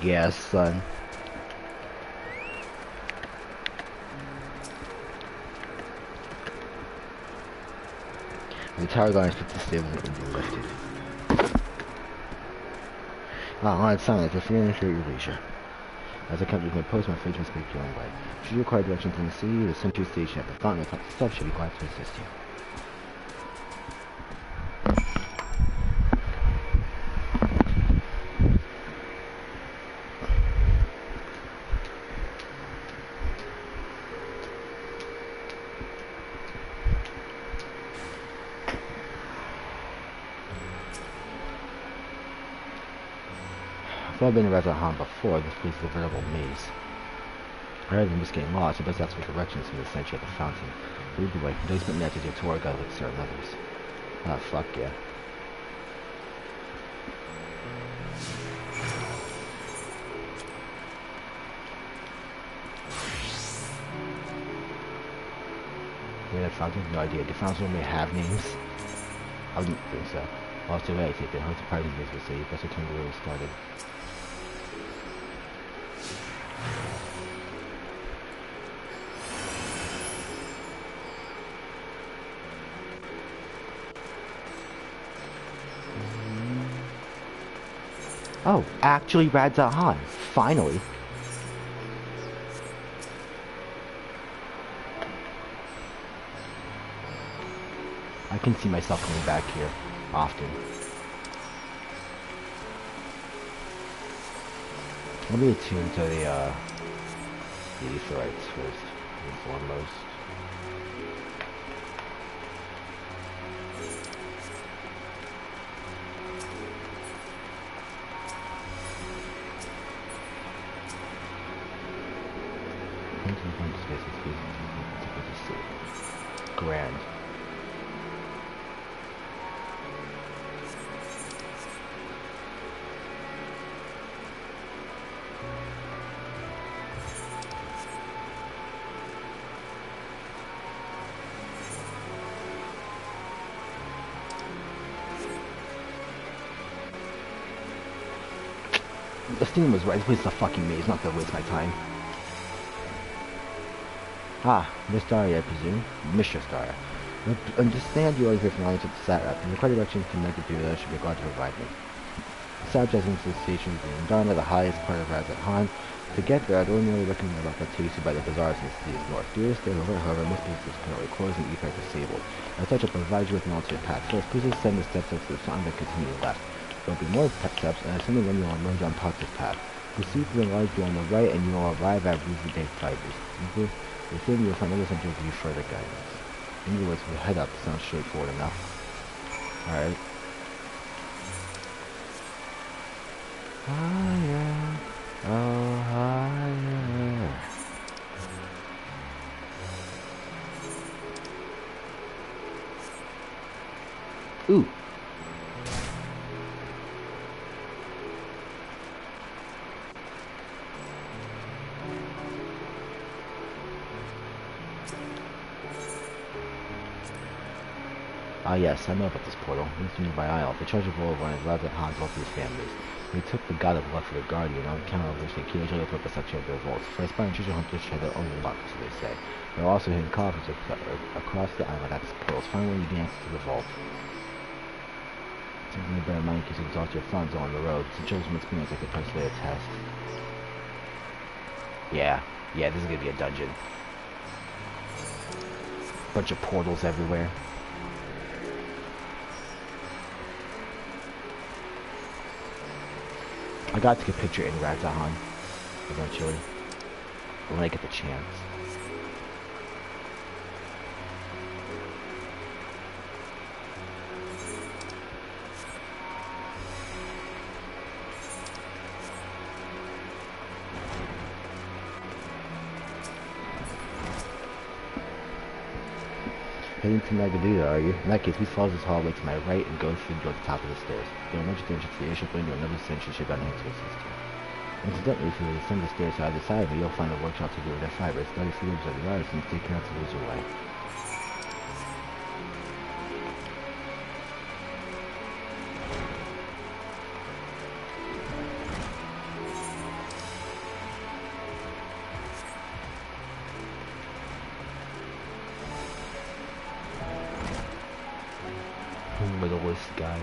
Yes, son. The tower guard is put to stable and be lifted. On silence, if you're at your leisure. As I come to my post, my fridge must speak your own way. Should you require direction from the city, the sentry station at the fountain of the steps should be glad to assist you. If I've been to Rezahan before, this place is a veritable maze. Rather than just getting lost, it does ask for directions from the sentry at the fountain. Lead the way. Today's been met as your tour guide with certain others. Ah, fuck yeah. Yeah, that fountain? No idea. Do fountains normally have names? I wouldn't think so. Also, wait, I take it. Host the party maze will say, best return to where we started. Oh, actually Radzahan. Finally. I can see myself coming back here often. Let me attune to the Aetherites first and foremost. Grand. The Steam was right. This place is a fucking maze. Not gonna waste my time. Ah, Miss Daria, I presume. Mistress Daria. Understand you are here from the alliance with the Satrap, and require directions connected to that should be glad to provide me. The Satrap residence to the station is in Dharma, the highest part of Razat. To get there, I'd ordinarily recommend about Batisi by the bazaars in the city's north. Dearest day over, however, most places are currently closed and ether disabled. As such, I'll provide you with an alternate path. First, please ascend the steps up to the front and then continue left. There'll be more steps, and assuming when you will emerge on positive path. Proceed to the large door on the right, and you will arrive at Ruby Day Fibers. Within, you'll find other centers to give you further guidance. Anyways, we'll head up. Sounds straightforward enough. Alright. Higher. Oh, higher. Ooh. yes, I know about this portal. It's nearby Isle. The treasure vault one is allowed to Han's wealthiest families. We took the god of luck for the guardian on account of which they occasionally open up a section of their vaults. For aspiring treasure hunters try their own luck, so they say. There are also hidden coffers across the island at this portal. Find where you can access to the vault. Something to bear in mind in case you exhaust your funds on the road. It's a chosen experience I could personally attest. Yeah, this is gonna be a dungeon. Bunch of portals everywhere. I got to take a picture in Ratahan eventually, when I get the chance. Heading to Magaduda, are you? In that case, please follow this hallway to my right and go through the door at the top of the stairs. You'll emerge at the entrance to the airship window, another sentry ship on hand to assist you. Incidentally, if you descend the stairs to either side of it, you'll find a workshop to do with their fibers. Study sleeves of the artisans taken out to lose your way. Littlest guy.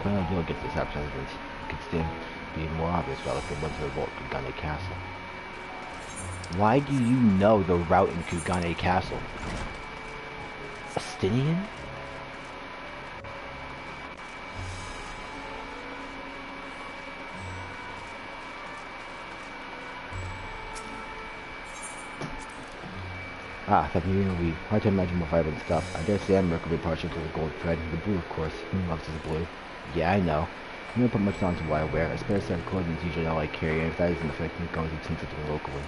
Quite a deal against this absence could still be more obvious relative to the vault in Kugane Castle. Why do you know the route in Kugane Castle? Astinian? Ah, that really hard to imagine more vibrant stuff. I dare say Emmerich will be partial to the gold thread. The blue, of course. He loves his blue. Yeah, I know. I don't put much on to what I wear. A spare set of clothing is usually all I carry, and if that isn't effective, I'm going to tint something locally.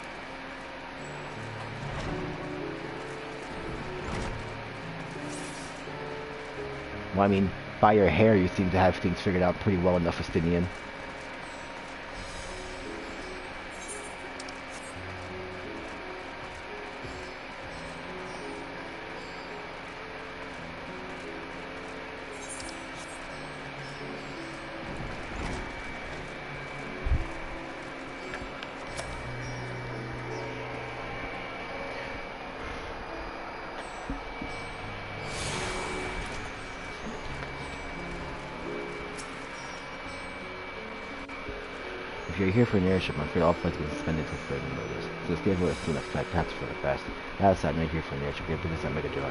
Well, I mean, by your hair, you seem to have things figured out pretty well enough, Astinian. If you're here for an airship, I'm afraid all flights will be suspended until further notice. So the schedule has seen a flight, perhaps for the best. That aside, I'm not here for an airship. We have business at Megaduda.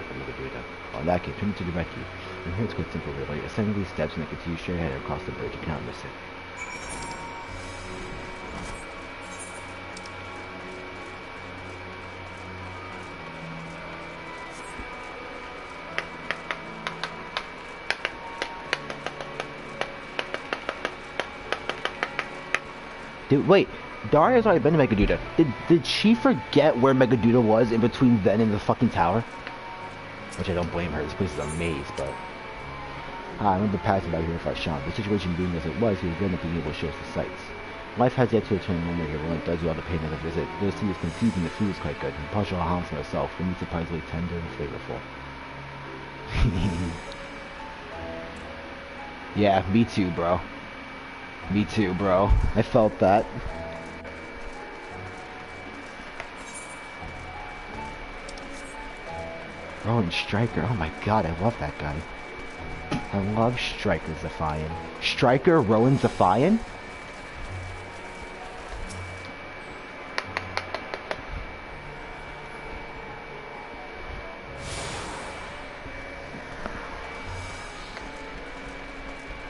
Well, in that case, turn to direct you. And here it's quite simple, really. Ascend these steps and then continue straight ahead across the bridge. You cannot miss it. Dude, wait, Daria's already been to Megaduda. Did she forget where Megaduda was in between then and the fucking tower? Which I don't blame her, this place is a maze, but... I remember passing by here for Sean. The situation being as it was, he was good enough to be able to show us the sights. Life has yet to return normal here when it does you all the pain of the visit. The sea is confusing, the food is quite good, and partial harm for myself, the meat surprisingly tender and flavorful. Yeah, me too, bro. Me too, bro. I felt that. Rowan Stryker. Oh my god, I love that guy. I love Stryker Zephian. Stryker Rowan Zephian?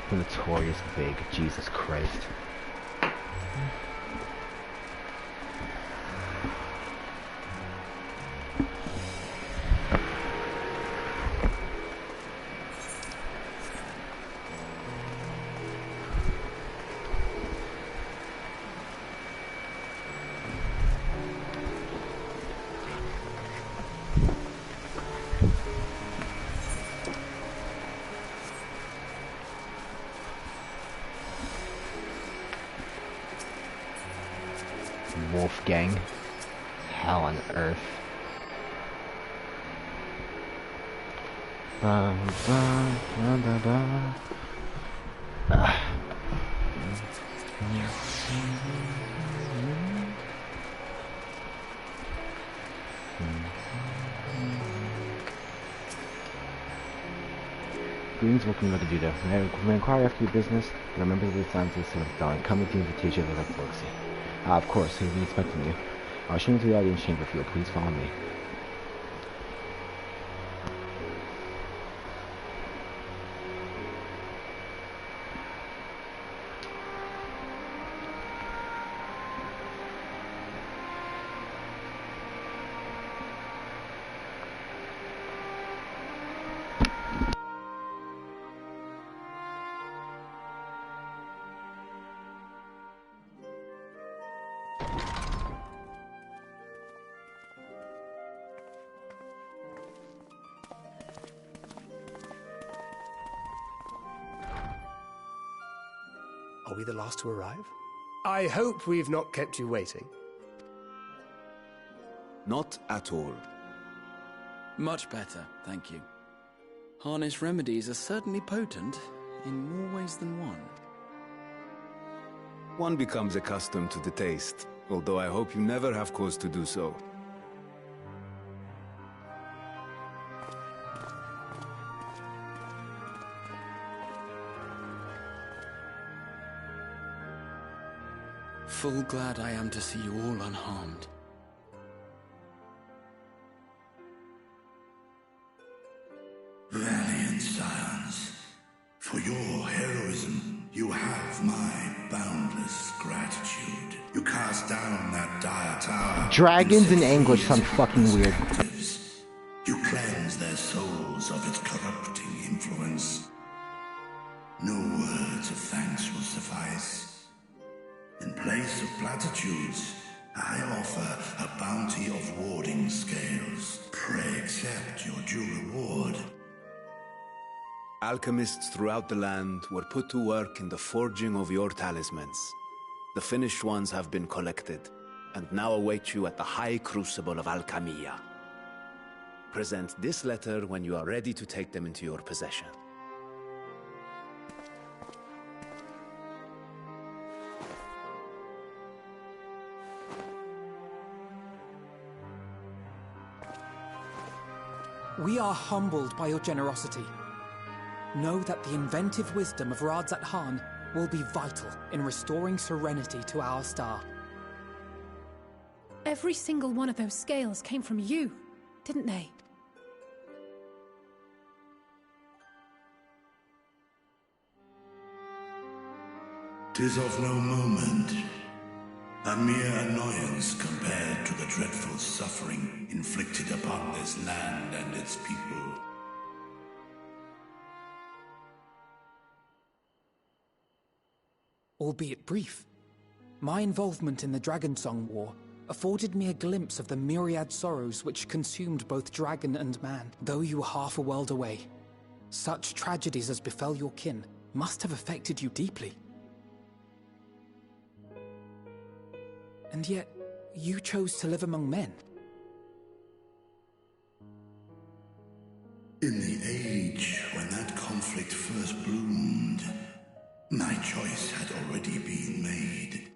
The notorious big. Jesus Christ. Wolfgang. Hell on earth. Greetings, welcome to the Judo. May I inquire after your business? Remember the signs of the Son of Dawn. Come with the invitation of the Flexi. Of course, he'll be expecting you. I'll show you to the audience chamber if you'll please follow me. Are we the last to arrive? I hope we've not kept you waiting. Not at all. Much better, thank you. Harness remedies are certainly potent, in more ways than one. One becomes accustomed to the taste, although I hope you never have cause to do so. Full glad I am to see you all unharmed. Valiant scions, for your heroism, you have my boundless gratitude. You cast down that dire tower. Dragons in English sound fucking weird. Captives. You cleanse their souls of its corrupting influence. No words of thanks will suffice. In place of platitudes, I offer a bounty of warding scales. Pray accept your due reward. Alchemists throughout the land were put to work in the forging of your talismans. The finished ones have been collected, and now await you at the High Crucible of Alchemia. Present this letter when you are ready to take them into your possession. We are humbled by your generosity. Know that the inventive wisdom of Radzat Khan will be vital in restoring serenity to our star. Every single one of those scales came from you, didn't they? 'Tis of no moment. A mere annoyance compared to the dreadful suffering inflicted upon this land and its people. Albeit brief, my involvement in the Dragonsong War afforded me a glimpse of the myriad sorrows which consumed both dragon and man, though you were half a world away. Such tragedies as befell your kin must have affected you deeply. And yet, you chose to live among men. In the age when that conflict first bloomed, my choice had already been made.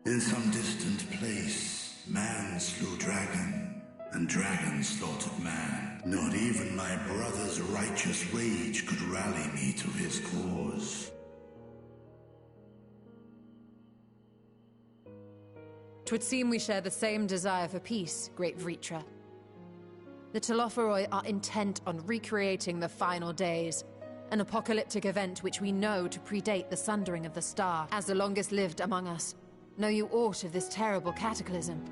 In some distant place, man slew dragon, and dragon slaughtered man. Not even my brother's righteous rage could rally me to his cause. 'Twould seem we share the same desire for peace, great Vritra. The Telophoroi are intent on recreating the final days, an apocalyptic event which we know to predate the sundering of the star. As the longest lived among us, know you aught of this terrible cataclysm?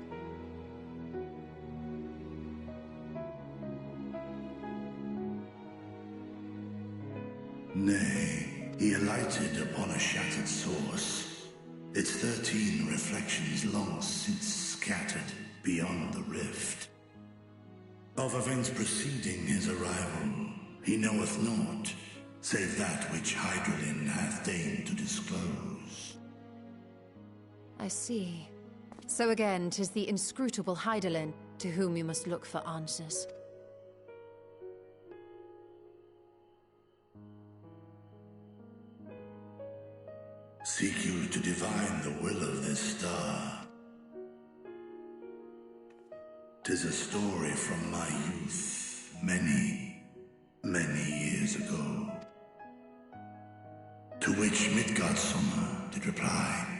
Nay, he alighted upon a shattered source. Its 13 reflections long since scattered beyond the rift. Of events preceding his arrival, he knoweth naught, save that which Hydralin hath deigned to disclose. I see. So again, 'tis the inscrutable Hydaelyn to whom you must look for answers. Seek you to divine the will of this star. 'Tis a story from my youth, many, many years ago. To which Midgardsummer did reply,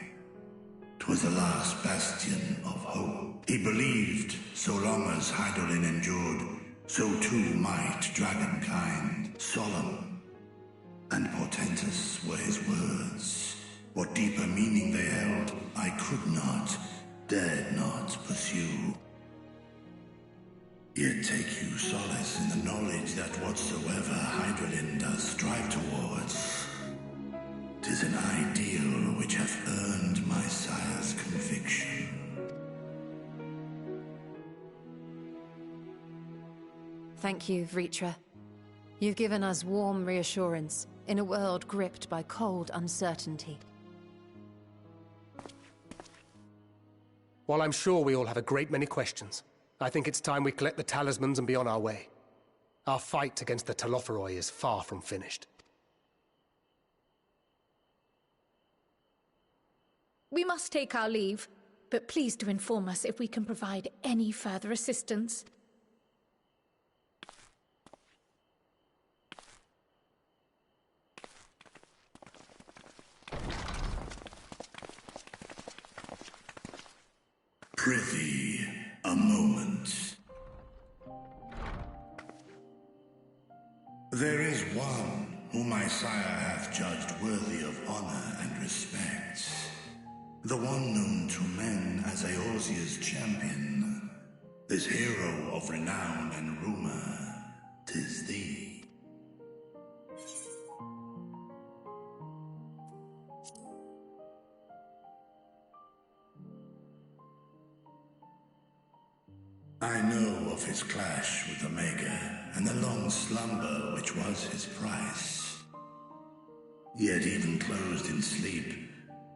'twas the last bastion of hope. He believed, so long as Hydaelyn endured, so too might dragonkind. Solemn and portentous were his words. What deeper meaning they held, I could not, dared not pursue. Yet take you solace in the knowledge that whatsoever Hydaelyn does strive towards, 'tis an ideal which hath earned my sire's conviction. Thank you, Vritra. You've given us warm reassurance in a world gripped by cold uncertainty. While I'm sure we all have a great many questions, I think it's time we collect the talismans and be on our way. Our fight against the Telophoroi is far from finished. We must take our leave, but please do inform us if we can provide any further assistance. Prithee, a moment. There is one whom my sire hath judged worthy of honor and respect. The one known to men as Eorzea's champion. This hero of renown and rumor, 'tis thee. I know of his clash with Omega, and the long slumber which was his price. Yet even closed in sleep,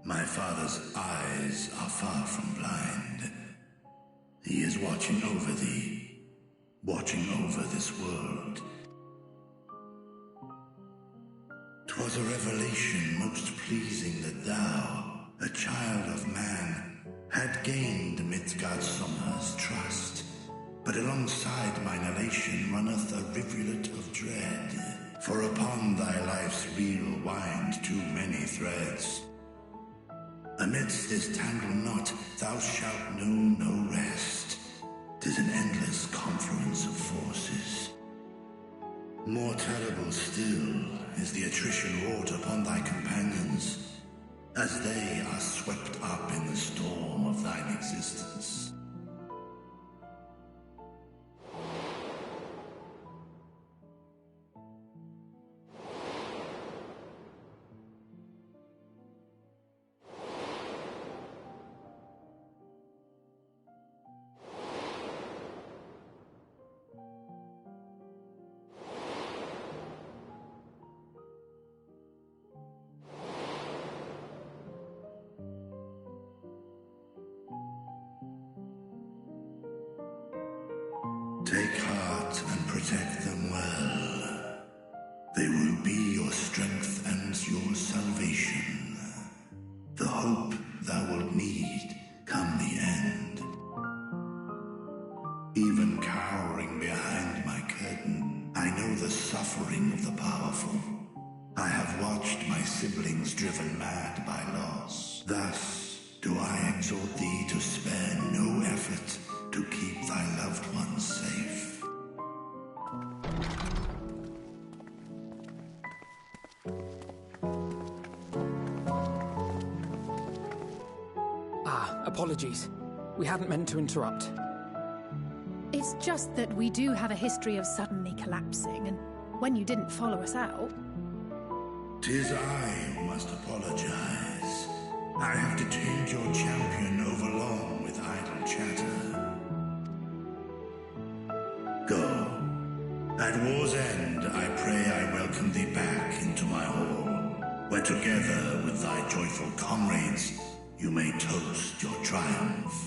my father's eyes are far from blind. He is watching over thee, watching over this world. 'Twas a revelation most pleasing that thou, a child of man, had gained Midgardsummer's trust. But alongside mine elation runneth a rivulet of dread. For upon thy life's reel wind too many threads. Amidst this tangled knot thou shalt know no rest. 'Tis an endless confluence of forces. More terrible still is the attrition wrought upon thy companions, as they are swept up in the storm of thine existence. Take heart and protect them well. They will be your strength and your salvation. The hope thou wilt need come the end. Even cowering behind my curtain, I know the suffering of the powerful. I have watched my siblings driven mad by loss. Thus do I exhort thee to spare no effort to keep thy loved ones safe. Apologies. We hadn't meant to interrupt. It's just that we do have a history of suddenly collapsing, and when you didn't follow us out... 'Tis I who must apologize. I have detained your champion overlong with idle chatter. Go. At war's end, I pray I welcome thee back into my hall, where together with thy joyful comrades, you may toast triumph.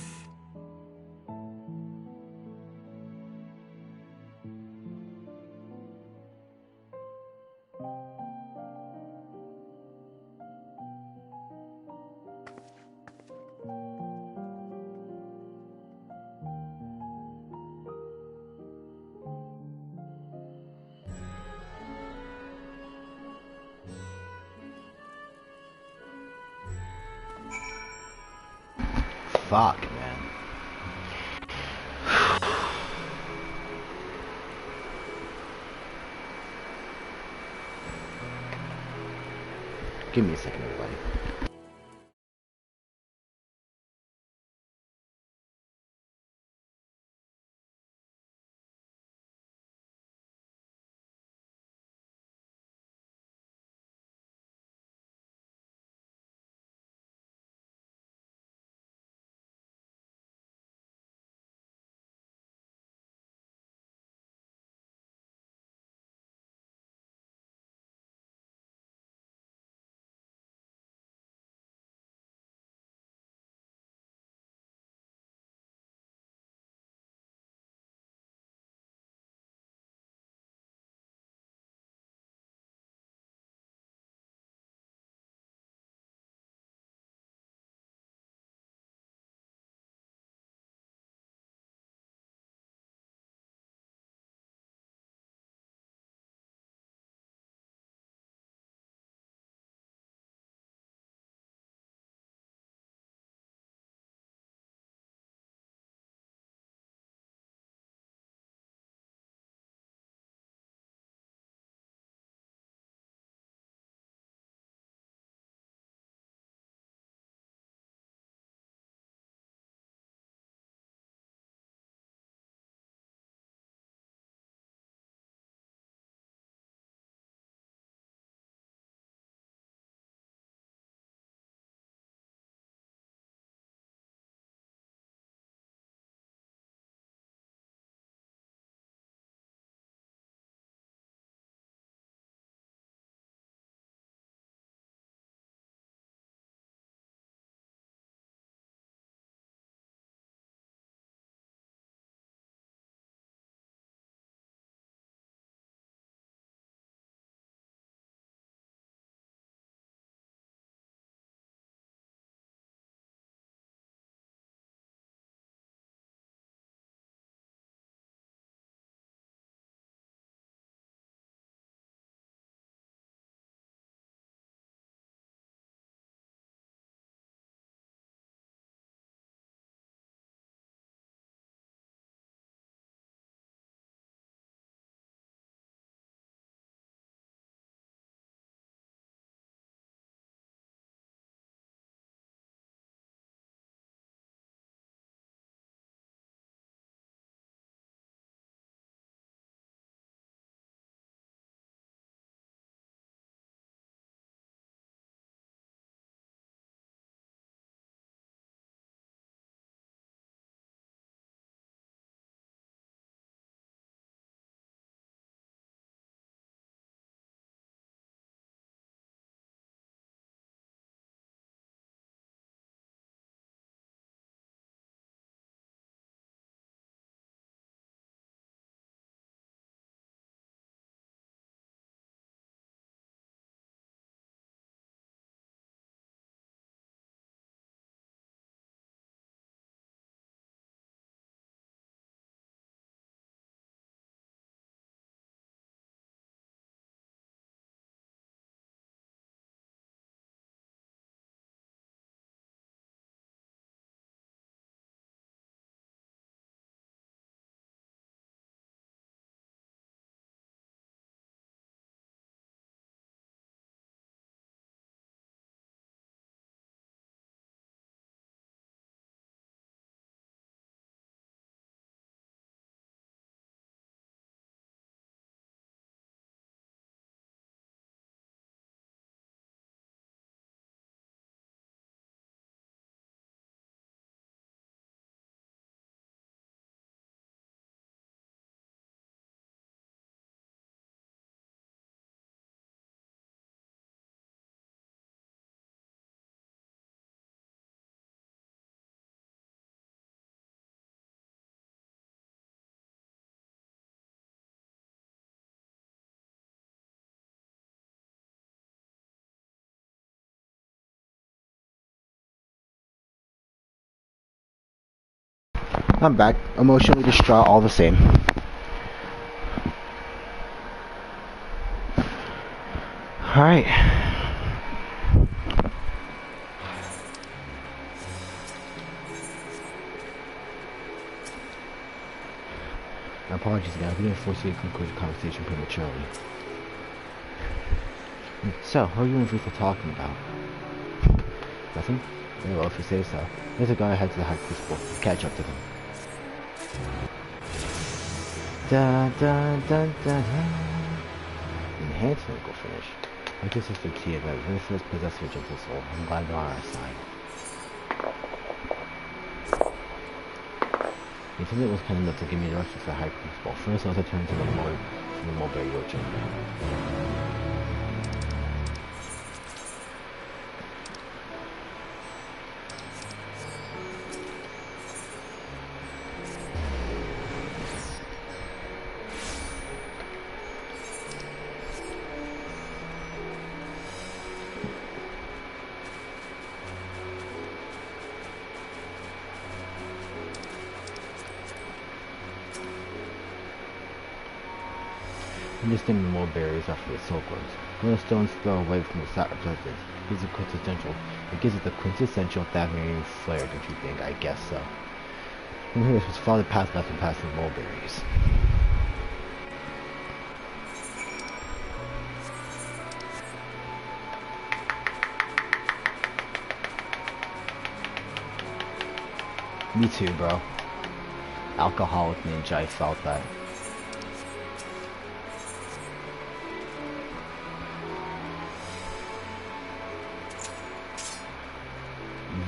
Fuck, man. Give me a second, everybody. I'm back. Emotionally distraught all the same. Alright. Apologies guys, we didn't force you to conclude the conversation prematurely. So, what are you and Ruth talking about? Nothing? Very well, if you say so. Let's go ahead to the high crucible. Catch up to them. Da da da da da. Enhanced physical finish. Like this is the key of it. This possess your gentle soul. I'm glad they're on our side. The attendant was kind enough to give me directions to the high crucible. First, I was returned to the mulberry orchard. Understanding the mulberries after the silkworms. When a stone's thrown away from the side of substance, it gives it the quintessential Thagnerian flair, don't you think? I guess so. And here was follow the path left and past the mulberries. Me too, bro. Alcoholic ninja, I felt that.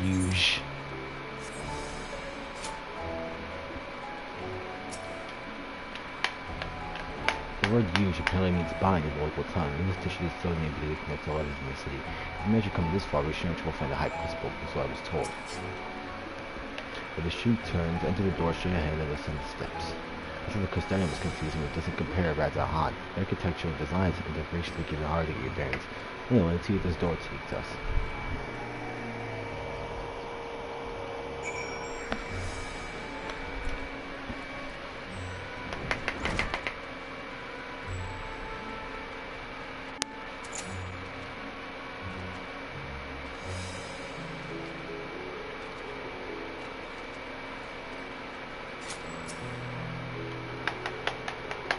Huge. The word huge apparently means bind in the local tongue. This dish is so named because it connects all others in the city. If the measure comes this far, we shouldn't find the high crucible, is what I was told. But the street turns, enter the door straight ahead and ascend the steps. I think the custodian was confusing, it doesn't compare right to Han. Architectural designs have been graciously given hard to get bearings. Anyway, let's see what this door takes us.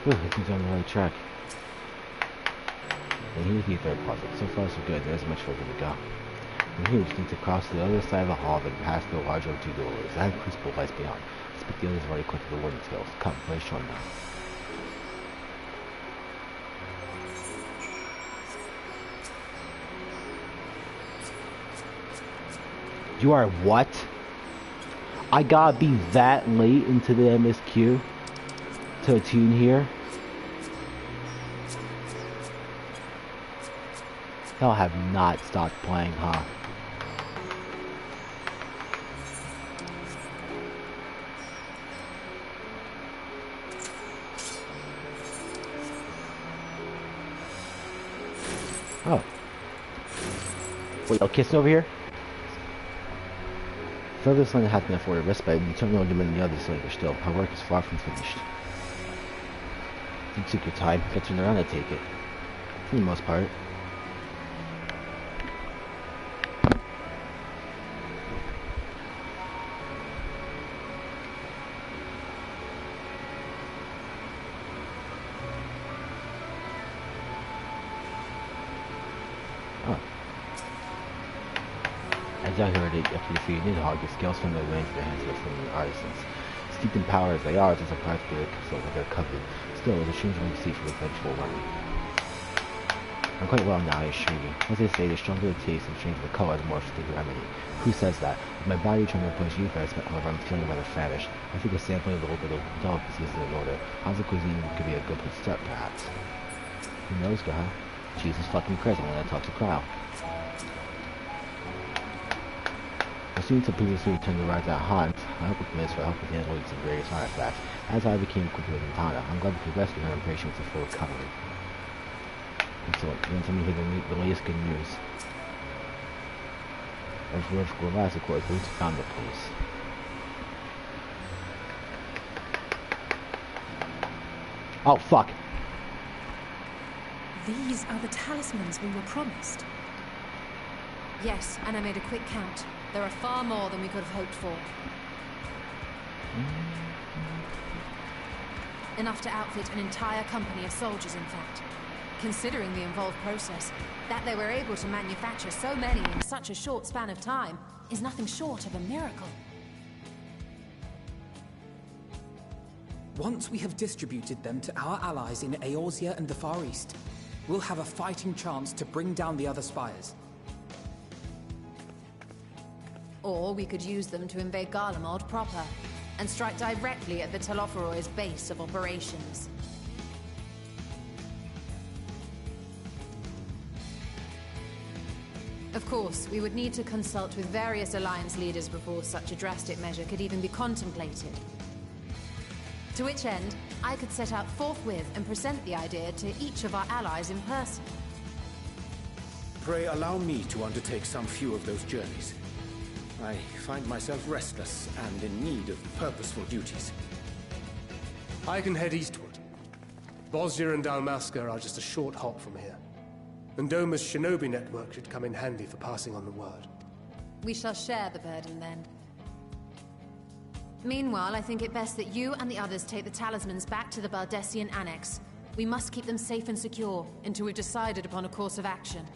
Ooh, it seems on the right track. And here's the third puzzle. So far so good, there isn't much further to go. From here we just need to cross to the other side of the hall, then pass the larger two doors. The high crucible lies beyond. I expect the others have already collected the warding skills. Come, let's show them now. You are what? I gotta be that late into the MSQ to attune here? Y'all have not stopped playing, huh? Oh. Wait, y'all kissing over here? Further this line has been afforded respite and determined to demand the others later still. Our work is far from finished. You took your time, got turned around to take it. For the most part. As I heard it, after defeating Nidhogg, the scales from their range in the hands of the flaming artisans. Steeped in power as they are, it's a surprise to consult with their covenant. Still, it was a strange one to see for vengeful learning. I'm quite well now, I assure you. As they say, the stronger the taste and stranger the color, the more effective the remedy. Who says that? With my body trying to replace youth, however, I'm feeling rather famished. I think a sampling of a little bit of delicacies is in order. Hansa cuisine could be a good place to start, perhaps. Who knows, guy? Jesus fucking Christ, I'm gonna talk to Kyle. I seemed to previously return to rides at Hans. I hope we can for help with the analytics of various artifacts. As I became equipped with Montana, I'm glad we could rescue her impatience of full recovery. Excellent. Then tell me the latest good news. As for last, of course, we found the place. Oh, fuck. These are the talismans we were promised. Yes, and I made a quick count. There are far more than we could have hoped for. Enough to outfit an entire company of soldiers, in fact. Considering the involved process, that they were able to manufacture so many in such a short span of time is nothing short of a miracle. Once we have distributed them to our allies in Eorzea and the Far East, we'll have a fighting chance to bring down the other spires. Or we could use them to invade Garlemald proper, and strike directly at the Telophoroid's base of operations. Of course, we would need to consult with various Alliance leaders before such a drastic measure could even be contemplated. To which end, I could set out forthwith and present the idea to each of our allies in person. Pray allow me to undertake some few of those journeys. I find myself restless and in need of purposeful duties. I can head eastward. Bosnia and Dalmasca are just a short hop from here. And Doma's shinobi network should come in handy for passing on the word. We shall share the burden then. Meanwhile, I think it best that you and the others take the talismans back to the Baldessian Annex. We must keep them safe and secure until we've decided upon a course of action.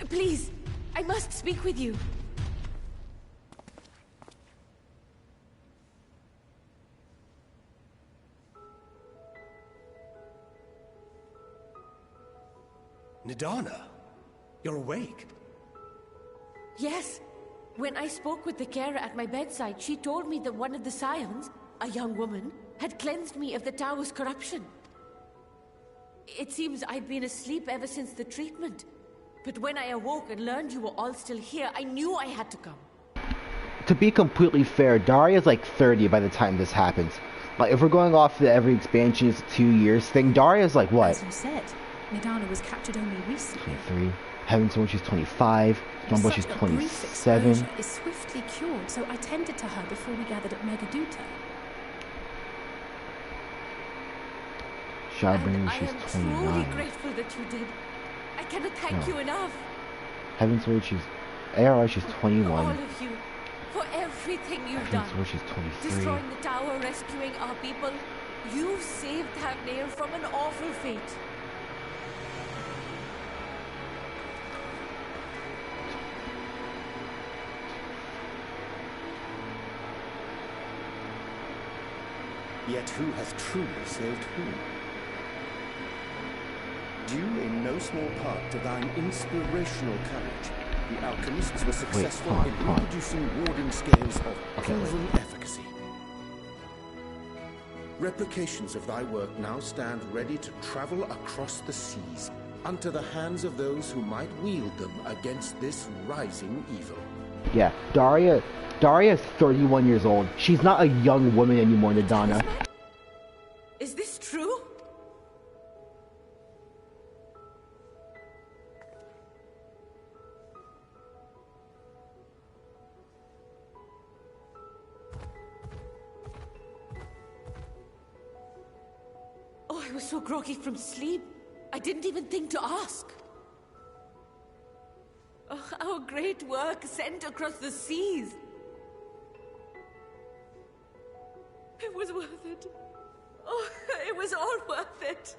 Please, I must speak with you. Nidana, you're awake? Yes. When I spoke with the carer at my bedside, she told me that one of the scions, a young woman, had cleansed me of the tower's corruption. It seems I'd been asleep ever since the treatment. But when I awoke and learned you were all still here, I knew I had to come. To be completely fair, Daria's like 30 by the time this happens. Like, if we're going off the every expansion is 2 years thing, Daria's like what? As you said, Nidana was captured only recently. 23. Heavensward, she's 25. Stormbush, she's 27. Is swiftly cured, so I tended to her before we gathered at Megaduta. Shadowbringer, she's 29. I am truly grateful that you did. I cannot thank you enough. Heavensward, she's ARR, she's 21. All of you, for everything you've done. Heavensward, she's 23. Destroying the tower, rescuing our people. You saved Thavnair from an awful fate. Yet who hath truly saved whom? Due in no small part to thine inspirational courage, the alchemists were successful in reproducing warding scales of proven efficacy. Replications of thy work now stand ready to travel across the seas, unto the hands of those who might wield them against this rising evil. Yeah, Daria's 31 years old. She's not a young woman anymore, Nidana. Is this true? Oh, I was so groggy from sleep. I didn't even think to ask. Oh, our great work sent across the seas. It was worth it. Oh, it was all worth it.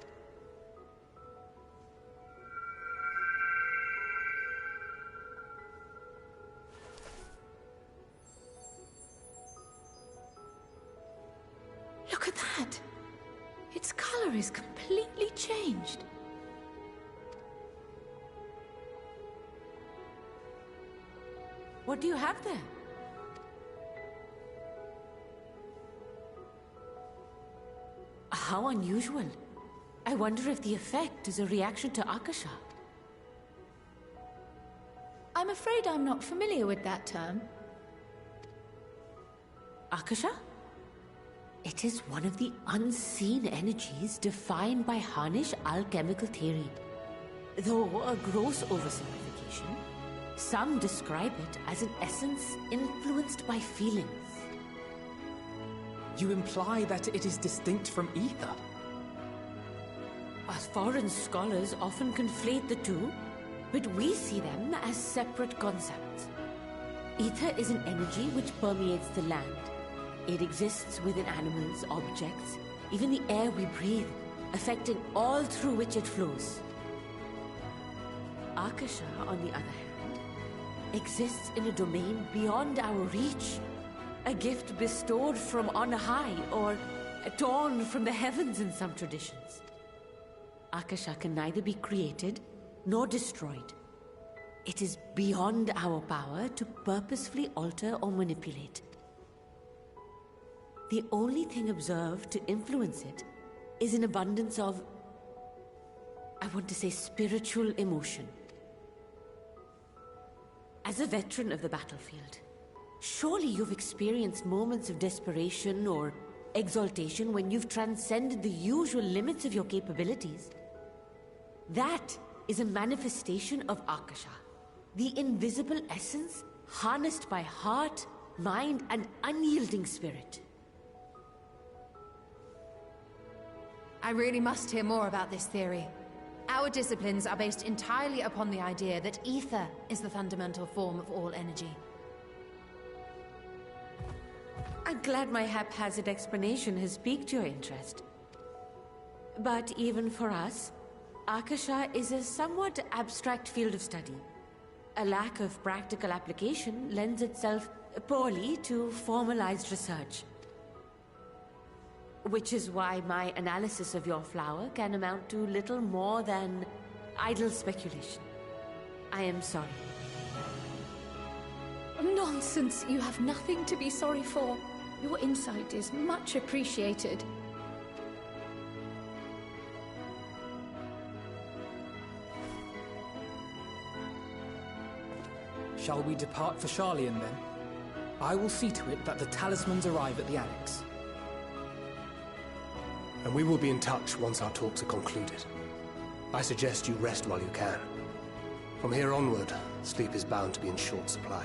Look at that. Its color is completely changed. What do you have there? How unusual. I wonder if the effect is a reaction to Akasha. I'm afraid I'm not familiar with that term. Akasha? It is one of the unseen energies defined by Harnish alchemical theory. Though a gross oversimplification, some describe it as an essence influenced by feelings. You imply that it is distinct from ether. Us foreign scholars often conflate the two, but we see them as separate concepts. Ether is an energy which permeates the land. It exists within animals, objects, even the air we breathe, affecting all through which it flows. Akasha, on the other hand, exists in a domain beyond our reach. A gift bestowed from on high, or torn from the heavens in some traditions. Akasha can neither be created nor destroyed. It is beyond our power to purposefully alter or manipulate. The only thing observed to influence it is an abundance of, I want to say, spiritual emotion. As a veteran of the battlefield, surely you've experienced moments of desperation or exaltation when you've transcended the usual limits of your capabilities. That is a manifestation of Akasha, the invisible essence harnessed by heart, mind, and unyielding spirit. I really must hear more about this theory. Our disciplines are based entirely upon the idea that ether is the fundamental form of all energy. I'm glad my haphazard explanation has piqued your interest. But even for us, Akasha is a somewhat abstract field of study. A lack of practical application lends itself poorly to formalized research. Which is why my analysis of your flower can amount to little more than idle speculation. I am sorry. Nonsense! You have nothing to be sorry for. Your insight is much appreciated. Shall we depart for Sharlayan then? I will see to it that the talismans arrive at the Annex. And we will be in touch once our talks are concluded. I suggest you rest while you can. From here onward, sleep is bound to be in short supply.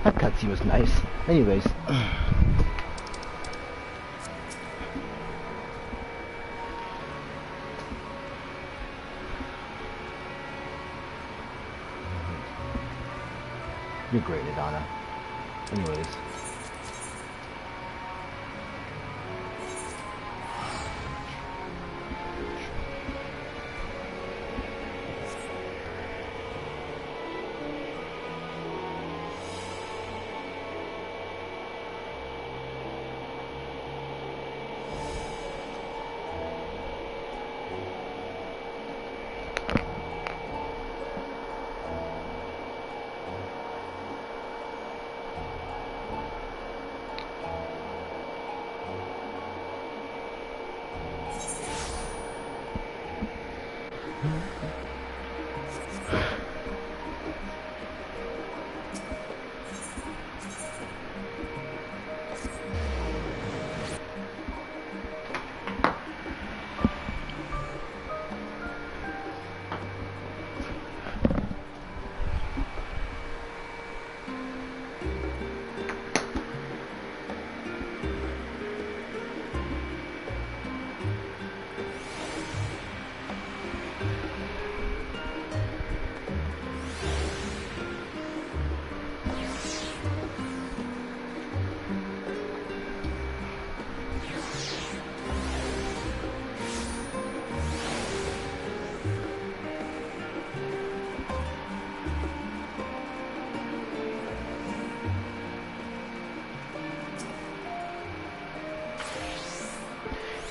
That cutscene was nice. Anyways. You're great, Adana. Anyways.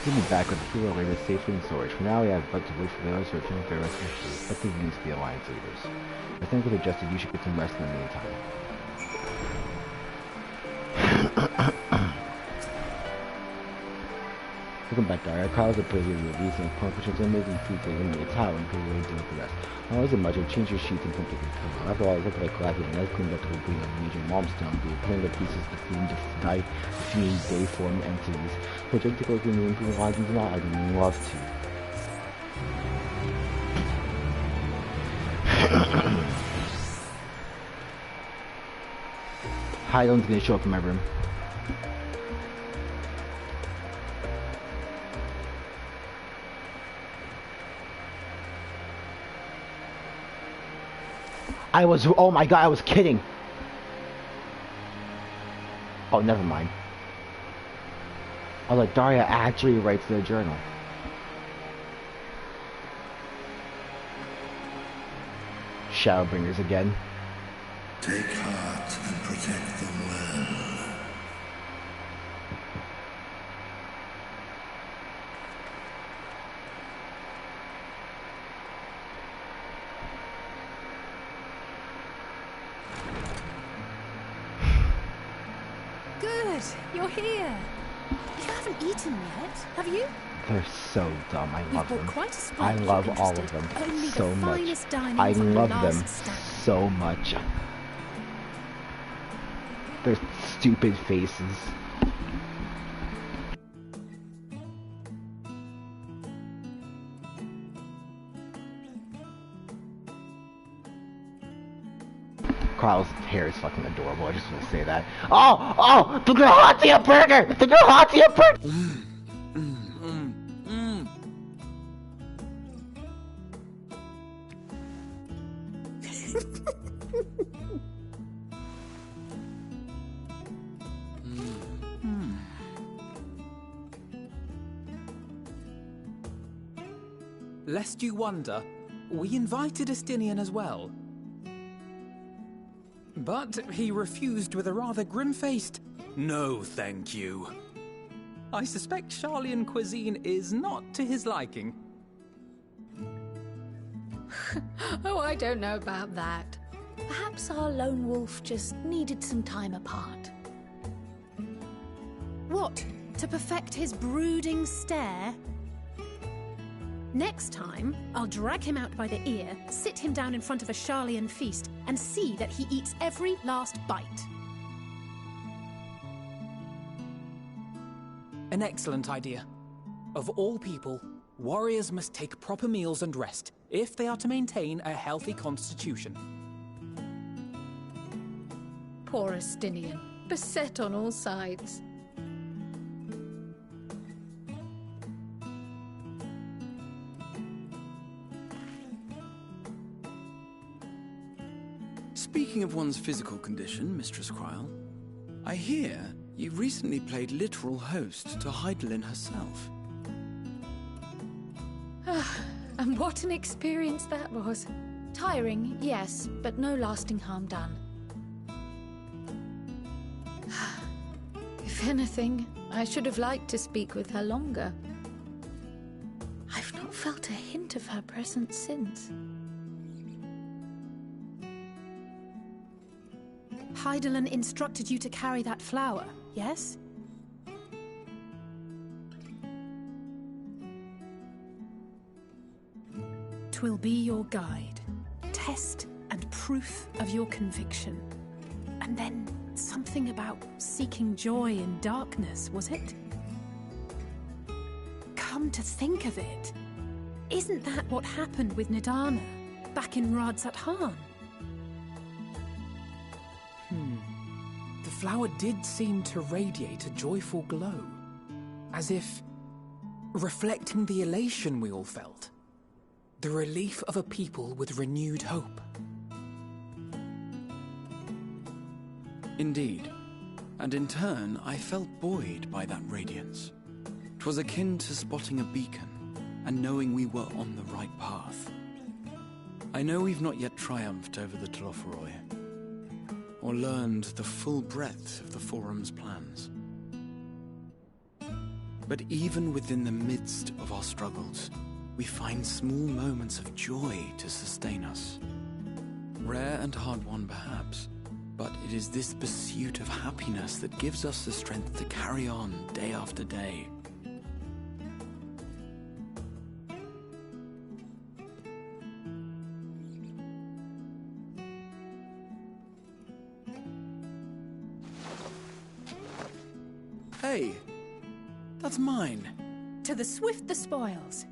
We'll be back with the hero later safely in storage. For now, we have but to wait for those who return for the rest of the food. But these needs to be Alliance leaders. I think with adjusted, you should get some rest in the meantime. Welcome back, Daria. Kyle's a prisoner of the recent accomplishments and amazing feats in the tower and people willing to look the rest. Well, wasn't much. I've changed your sheets and completely covered. After all, I look like Gladys and I've cleaned up the whole green of Major Momstone. We pulling the pieces of the fiend to die few day-form entities. Which I take a look in the improving lives and not, I'd love to. Hyland's gonna show up in my room. Oh my god, I was kidding. Oh, never mind. Oh, like Daria actually writes the journal. Shadowbringers again. Take heart and protect them well. You're here. You haven't eaten yet, have you? They're so dumb. I love them. I I love all of them so much. I love them so much. Their stupid faces. Carl's hair is fucking adorable. I just want to say that. Oh! The Grahatia burger! The Grahatia burger! Lest you wonder, we invited Estinian as well. But he refused with a rather grim-faced, "No, thank you." I suspect Charlian cuisine is not to his liking. Oh, I don't know about that. Perhaps our lone wolf just needed some time apart. What? To perfect his brooding stare? Next time, I'll drag him out by the ear, sit him down in front of a Charlian feast, and see that he eats every last bite. An excellent idea. Of all people, warriors must take proper meals and rest if they are to maintain a healthy constitution. Poor Estinian, beset on all sides. Speaking of one's physical condition, Mistress Kryl, I hear you recently played literal host to Heidelin herself. And what an experience that was. Tiring, yes, but no lasting harm done. If anything, I should have liked to speak with her longer. I've not felt a hint of her presence since. Heidelin instructed you to carry that flower, yes? will be your guide, test and proof of your conviction. And then something about seeking joy in darkness, was it? Come to think of it, isn't that what happened with Nidana back in Radzat-Han? The flower did seem to radiate a joyful glow, as if reflecting the elation we all felt, the relief of a people with renewed hope. Indeed, and in turn I felt buoyed by that radiance. 'Twas akin to spotting a beacon and knowing we were on the right path. I know we've not yet triumphed over the Telophoroi, or learned the full breadth of the Forum's plans. But even within the midst of our struggles, we find small moments of joy to sustain us. Rare and hard-won perhaps, but it is this pursuit of happiness that gives us the strength to carry on day after day. Hey, that's mine. To the swift the spoils.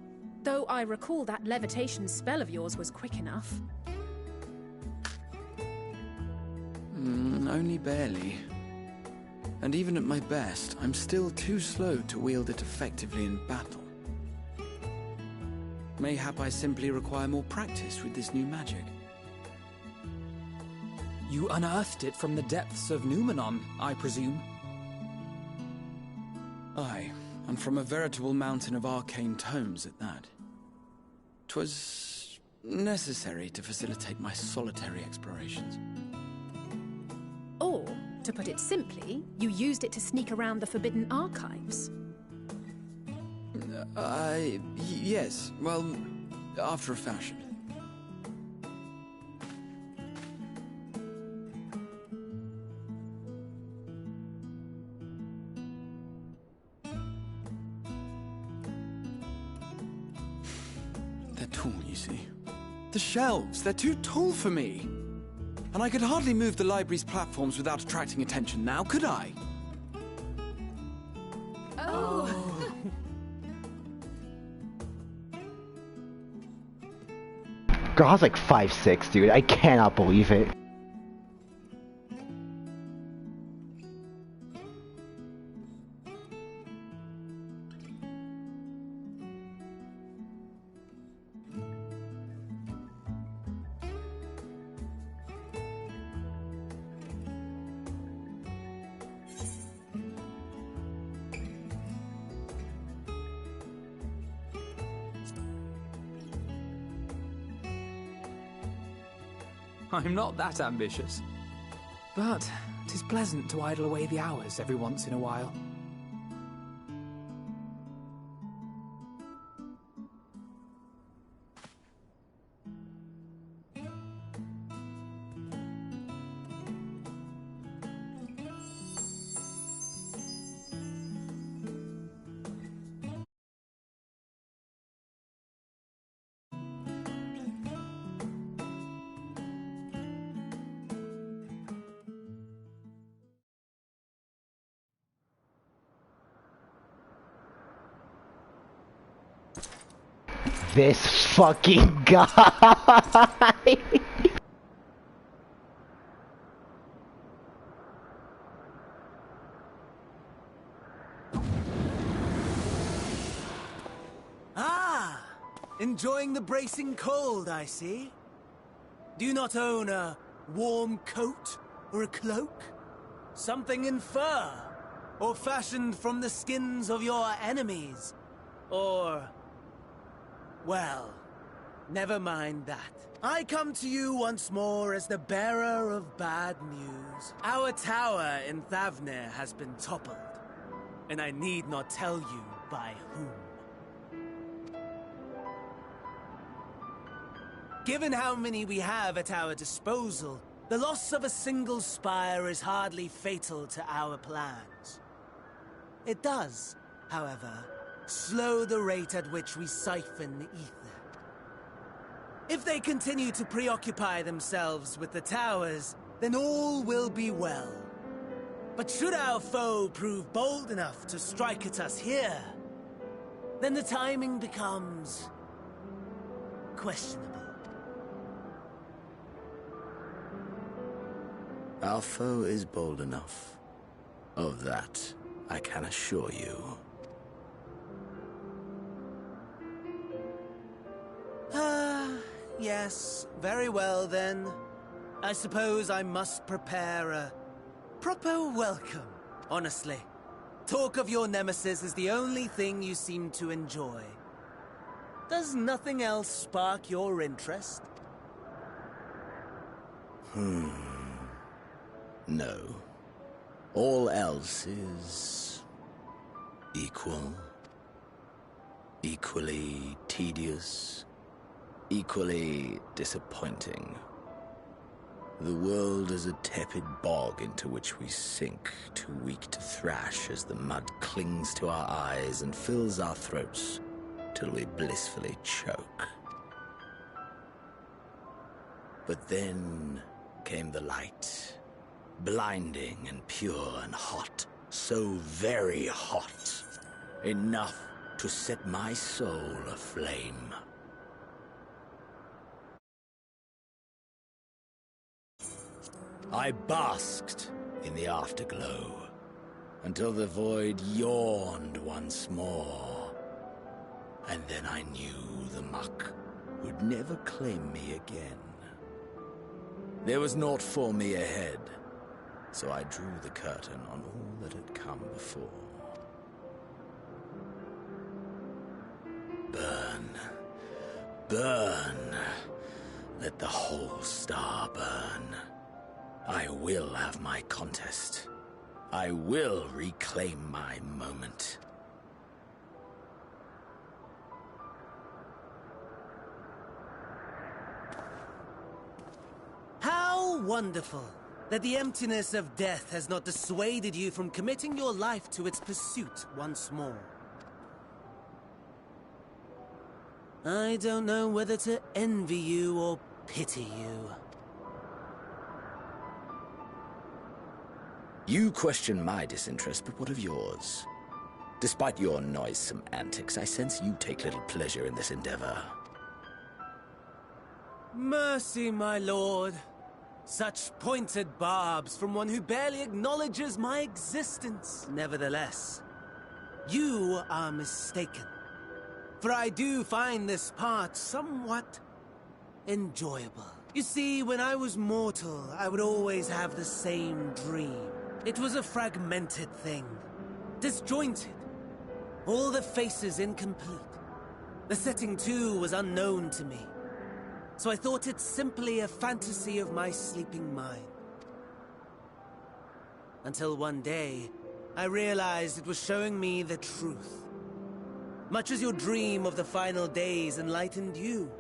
Though I recall that levitation spell of yours was quick enough. Only barely. And even at my best, I'm still too slow to wield it effectively in battle. Mayhap I simply require more practice with this new magic. You unearthed it from the depths of Numenon, I presume? Aye, and from a veritable mountain of arcane tomes at that. 'Twas necessary to facilitate my solitary explorations. Or, to put it simply, you used it to sneak around the Forbidden Archives. Yes, well, after a fashion. They're tall, you see. The shelves, they're too tall for me. And I could hardly move the library's platforms without attracting attention now, could I? Oh! Girl, I was like 5'6", dude. I cannot believe it. I'm not that ambitious. But 'tis pleasant to idle away the hours every once in a while. This fucking guy! Ah! Enjoying the bracing cold, I see. Do you not own a warm coat or a cloak? Something in fur? Or fashioned from the skins of your enemies? Or... well, never mind that. I come to you once more as the bearer of bad news. Our tower in Thavnir has been toppled, and I need not tell you by whom. Given how many we have at our disposal, the loss of a single spire is hardly fatal to our plans. It does, however, slow the rate at which we siphon ether. If they continue to preoccupy themselves with the towers, then all will be well. But should our foe prove bold enough to strike at us here, then the timing becomes questionable. Our foe is bold enough. Of that, I can assure you. Yes, very well then. I suppose I must prepare a proper welcome, honestly. Talk of your nemesis is the only thing you seem to enjoy. Does nothing else spark your interest? No. All else is equal, equally tedious, equally disappointing. The world is a tepid bog into which we sink, too weak to thrash as the mud clings to our eyes and fills our throats till we blissfully choke. But then came the light, blinding and pure and hot, so very hot, enough to set my soul aflame. I basked in the afterglow until the void yawned once more. And then I knew the muck would never claim me again. There was naught for me ahead, so I drew the curtain on all that had come before. Burn, burn, let the whole star burn. I will have my contest. I will reclaim my moment. How wonderful that the emptiness of death has not dissuaded you from committing your life to its pursuit once more. I don't know whether to envy you or pity you. You question my disinterest, but what of yours? Despite your noisome antics, I sense you take little pleasure in this endeavor. Mercy, my lord. Such pointed barbs from one who barely acknowledges my existence. Nevertheless, you are mistaken. For I do find this part somewhat enjoyable. You see, when I was mortal, I would always have the same dream. It was a fragmented thing, disjointed, all the faces incomplete. The setting, too, was unknown to me, so I thought it simply a fantasy of my sleeping mind. Until one day, I realized it was showing me the truth, much as your dream of the final days enlightened you.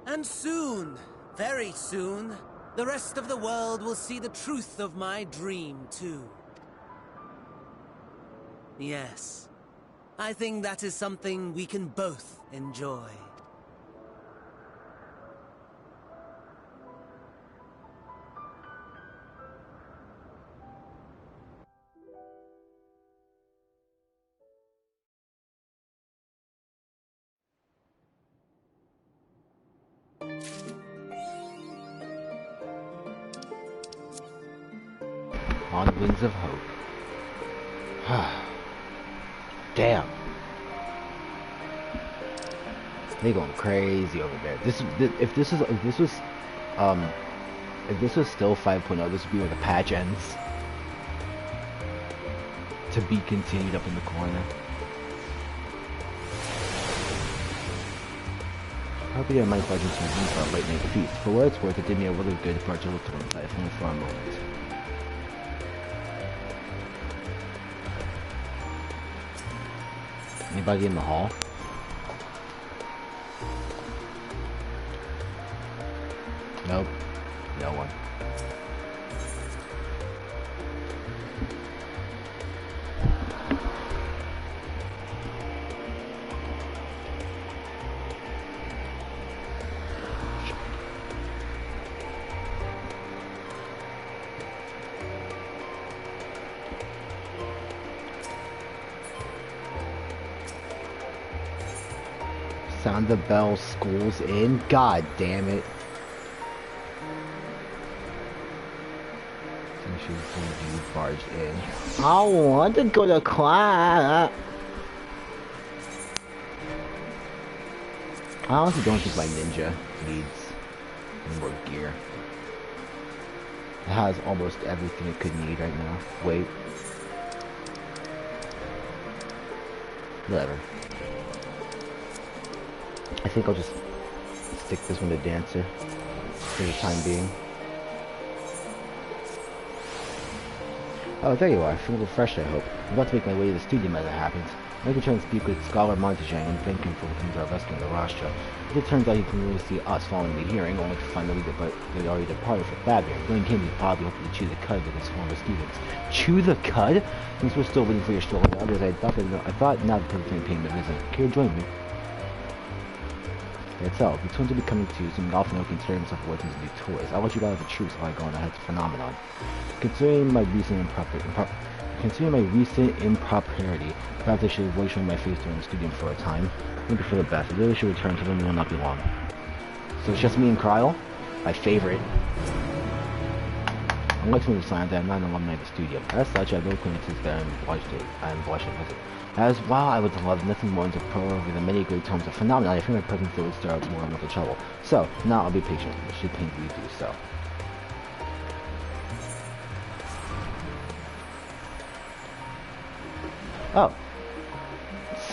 And soon, very soon, the rest of the world will see the truth of my dream, too. Yes, I think that is something we can both enjoy. On Wings of Hope. Damn. They going crazy over there. If this was still 5.0, this would be where the patch ends. To be continued up in the corner. Hope you don't mind fudging some info on Late Night Feast. For what it's worth, it did me a really good virtual tour in life, only for a moment. Anybody in the hall? Nope. No one. Sound the bell, school's in. God damn it. She's barged in. I want to go to class. I honestly don't think my ninja needs more gear. It has almost everything it could need right now. Wait. Whatever. I think I'll just stick this one to Dancer for the time being. Oh, there you are. I feel refreshed, I hope. I'm about to make my way to the stadium as it happens. I can try and speak with Scholar Montejang and thank him for looking our rescue in the Rastra. If it turns out he can really see us following the hearing, only to find that they already departed for Babylon. Going came to probably hoping to chew the cud with his former students. Chew the cud? Since we're still waiting for your stroll and others, I thought now the perfect payment isn't. Can you join me? That's all. The twins will be coming to you, so Alphino can turn himself away from his new toys. I'll let you out of the truth while I go on ahead to Phenomenon. Considering my recent impropriety, perhaps I should avoid showing my face during the studium for a time. Maybe for the best. I really should return to them, it will not be long. So it's just me and Kryl? My favorite. I'm going to understand that I'm not an alumni of the studium. As such, I have no acquaintances that I am obliged to visit. As while I would love nothing more than to pour over the many great tomes of Phenomena, I fear my presence there would stir up more and more trouble. So, now I'll be patient. It should painfully do so. Oh.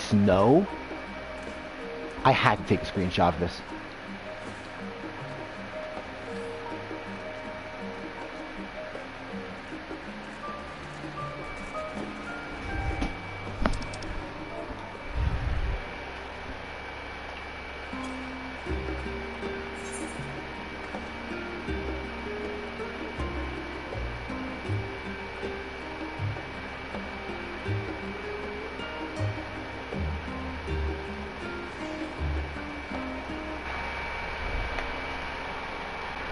Snow? I had to take a screenshot of this.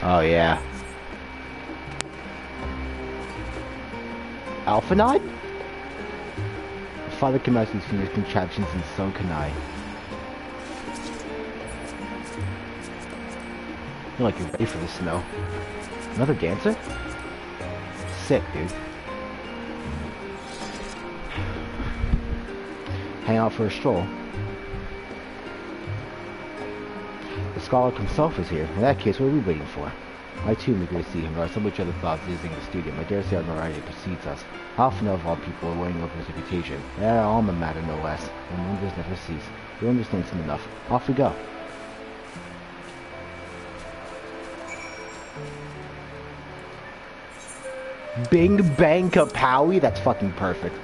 Oh yeah. Alphanod? Father can master these fingers contraptions and so can I. I feel like you're ready for the snow. Another dancer? Sick, dude. Hang out for a stroll. The scholar himself is here. In that case, what are we waiting for? I too am eager to see him, but I so much other thoughts visiting the studio. I dare say our notoriety precedes us. How often of all people are weighing over his reputation? Yeah, alma mater no less. And wonders never cease. You'll understand soon enough. Off we go. Bing bang kapowie? That's fucking perfect.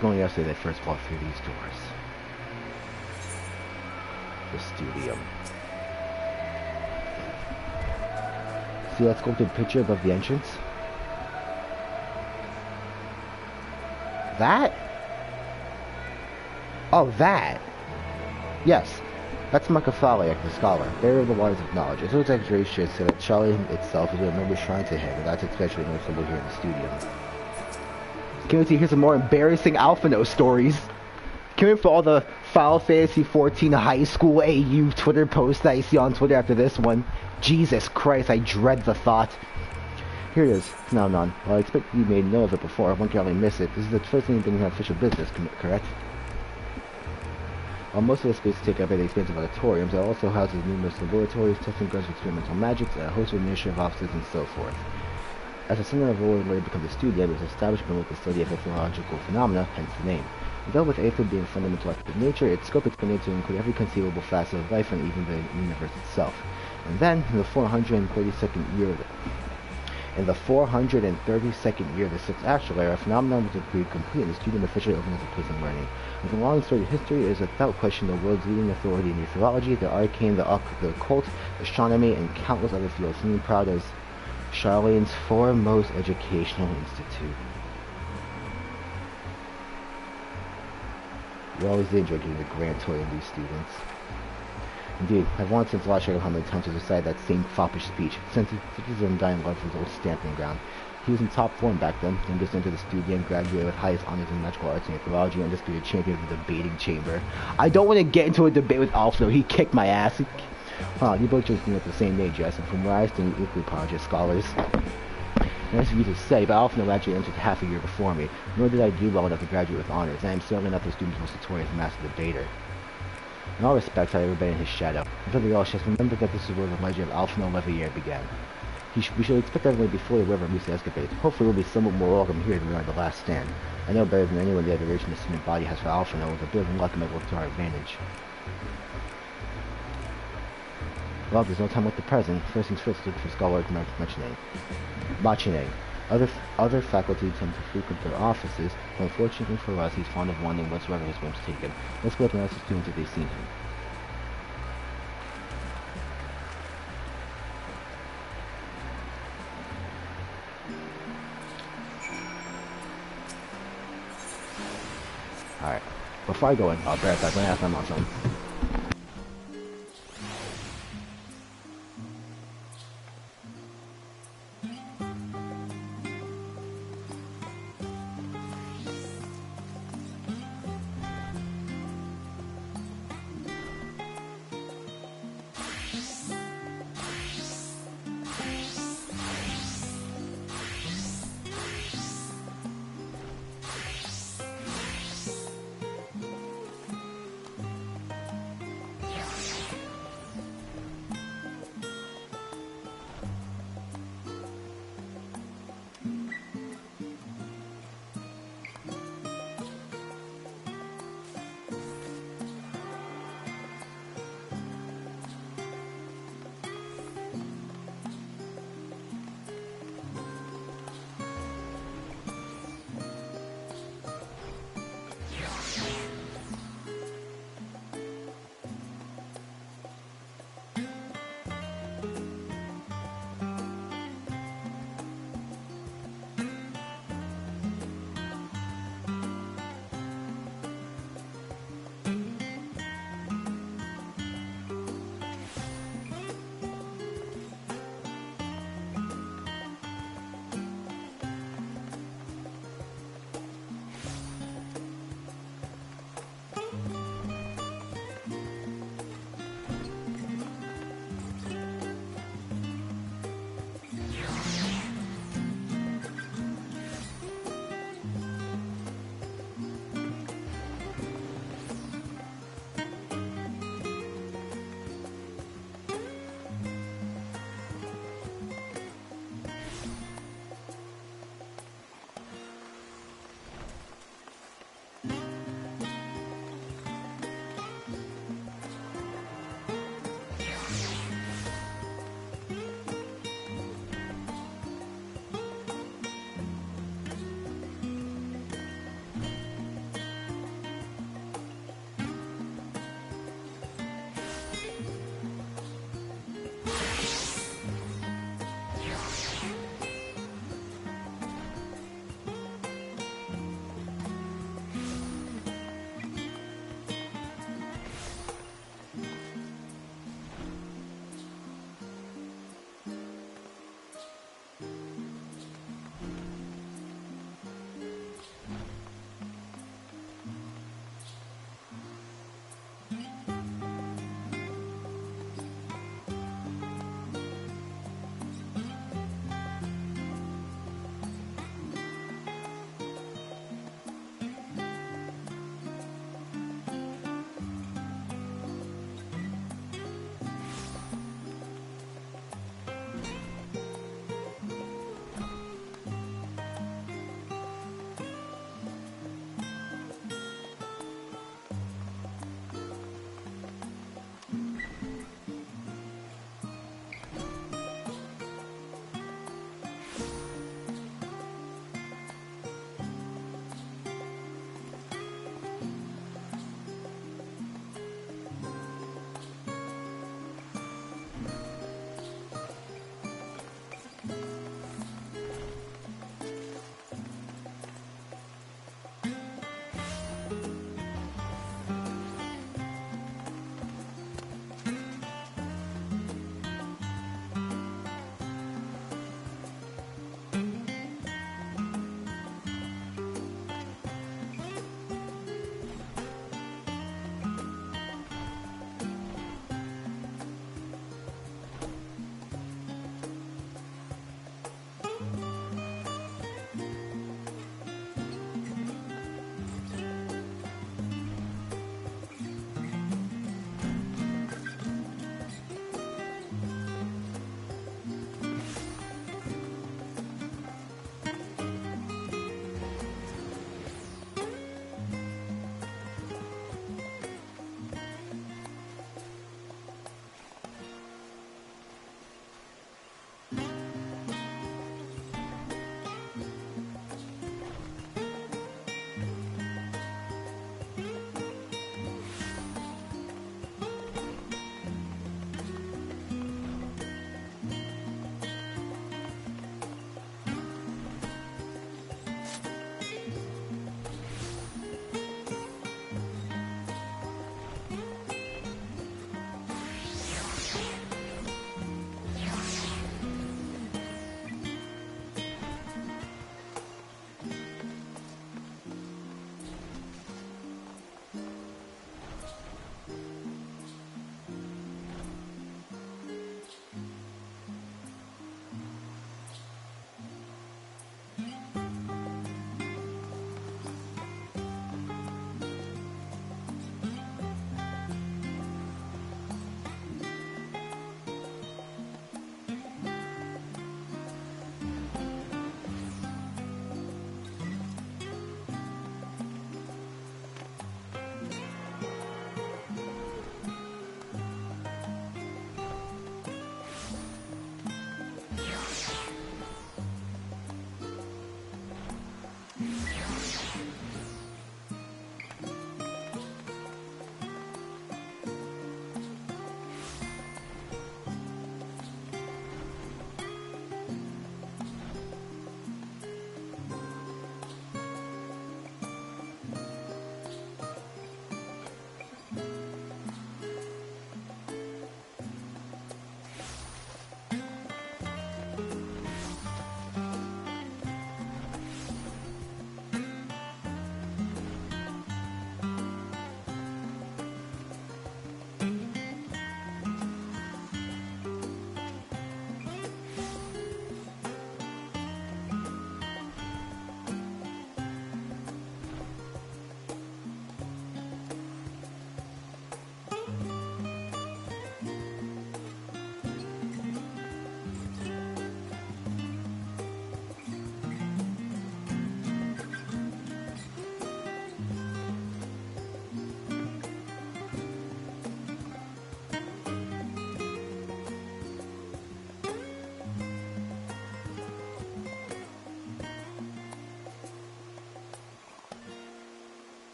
Going yesterday, they first walked through these doors. The studium. See that sculpted picture above the entrance? That? Oh, that! Yes. That's Machiavelli, the scholar, bearer of the waters of knowledge. It's no exaggeration to say that Charlie itself is a noble shrine to him, and that's especially noticeable here in the studium. Can't wait to hear some more embarrassing Alphino stories. Can't wait for all the Final Fantasy XIV high school AU Twitter posts that I see on Twitter after this one. Jesus Christ, I dread the thought. Here it is, Phenomenon. Well, I expect you made know of it before. One can only miss it. This is the first thing in official business, correct? While most of the space is taken up by the expansive auditoriums, it also houses numerous laboratories, testing grounds for experimental magics, and a host of administrative offices and so forth. As the center of what later becomes a studio, it was established with the study of ethnological phenomena, hence the name. It dealt with aether being fundamental aspect of nature, its scope expanded to include every conceivable facet of life and even the universe itself. And then, in the 432nd year In the 432nd year of the 6th actual era, a phenomenon was decreed complete and the student officially opened as a place of learning. With a long storied history, it is without question the world's leading authority in mythology, the arcane, the occult, astronomy, and countless other fields. Being proud as Charlene's foremost educational institute. We always did enjoy getting the grand toy of these students. Indeed, I've wanted since last year how many times to recite that same foppish speech, since his undying love for his old stamping ground. He was in top form back then, and just entered the studio and graduated with highest honors in magical arts and mythology, and just be a champion of the debating chamber. I don't want to get into a debate with Alfno, he kicked my ass. Wow, you both just at the same age, yes, and from where I stand, equally polished scholars. Nice of you to say, but Alfno actually entered half a year before me, nor did I do well enough to graduate with honors, and I am certainly not the student's most notorious master debater. In all respects, I have ever been in his shadow. Above all, just remember that this is where the legend of Alfno Levier began. We should expect everyone to be fully aware of our recent escapades. Hopefully we'll be somewhat more welcome here than we are at the last stand. I know better than anyone the adoration the student body has for Alfno, with a bit of luck might work to our advantage. Well, there's no time like the present. First things first, look for Scholar Machine. Other faculty tend to frequent their offices, but unfortunately for us, he's fond of wandering whatsoever his whims take him. Let's go up and ask the students if they've seen him. Alright, before I go in, I'll be right back. I'm gonna ask my mom something.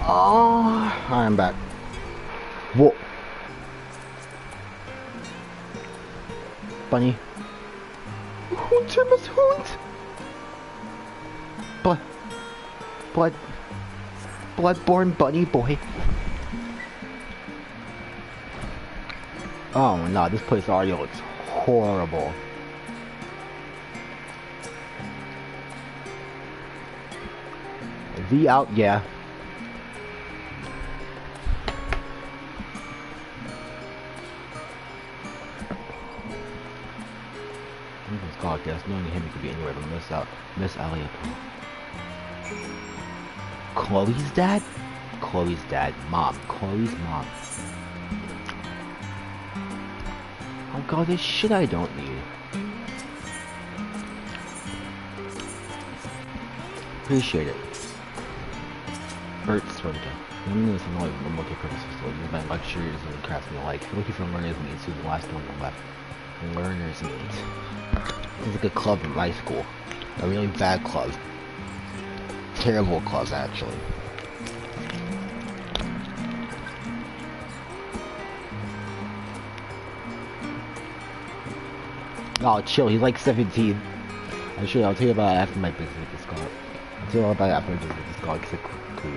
Oh, I'm back. Whoa. Bunny. Hoont, Hoont. Bloodborne bunny boy. Oh no, this place already looks horrible. V out, yeah. God, guess knowing him, he could be anywhere but Miss Elliot. Chloe's dad? Chloe's dad. Mom. Chloe's mom. Oh god, there's shit I don't need. Appreciate it. Hurts, Rhoda. I'm doing something like multi-purpose facility. You invent lectures and crafts and the like. Looking for learners meets who's the last one on the left. Learners meet. It's like a club in my school. A really bad club. Terrible club, actually. Oh, chill. He's like 17. I'll tell you about it after my business with this guy. I'll tell you all about it after my business with this guy. It's a cool.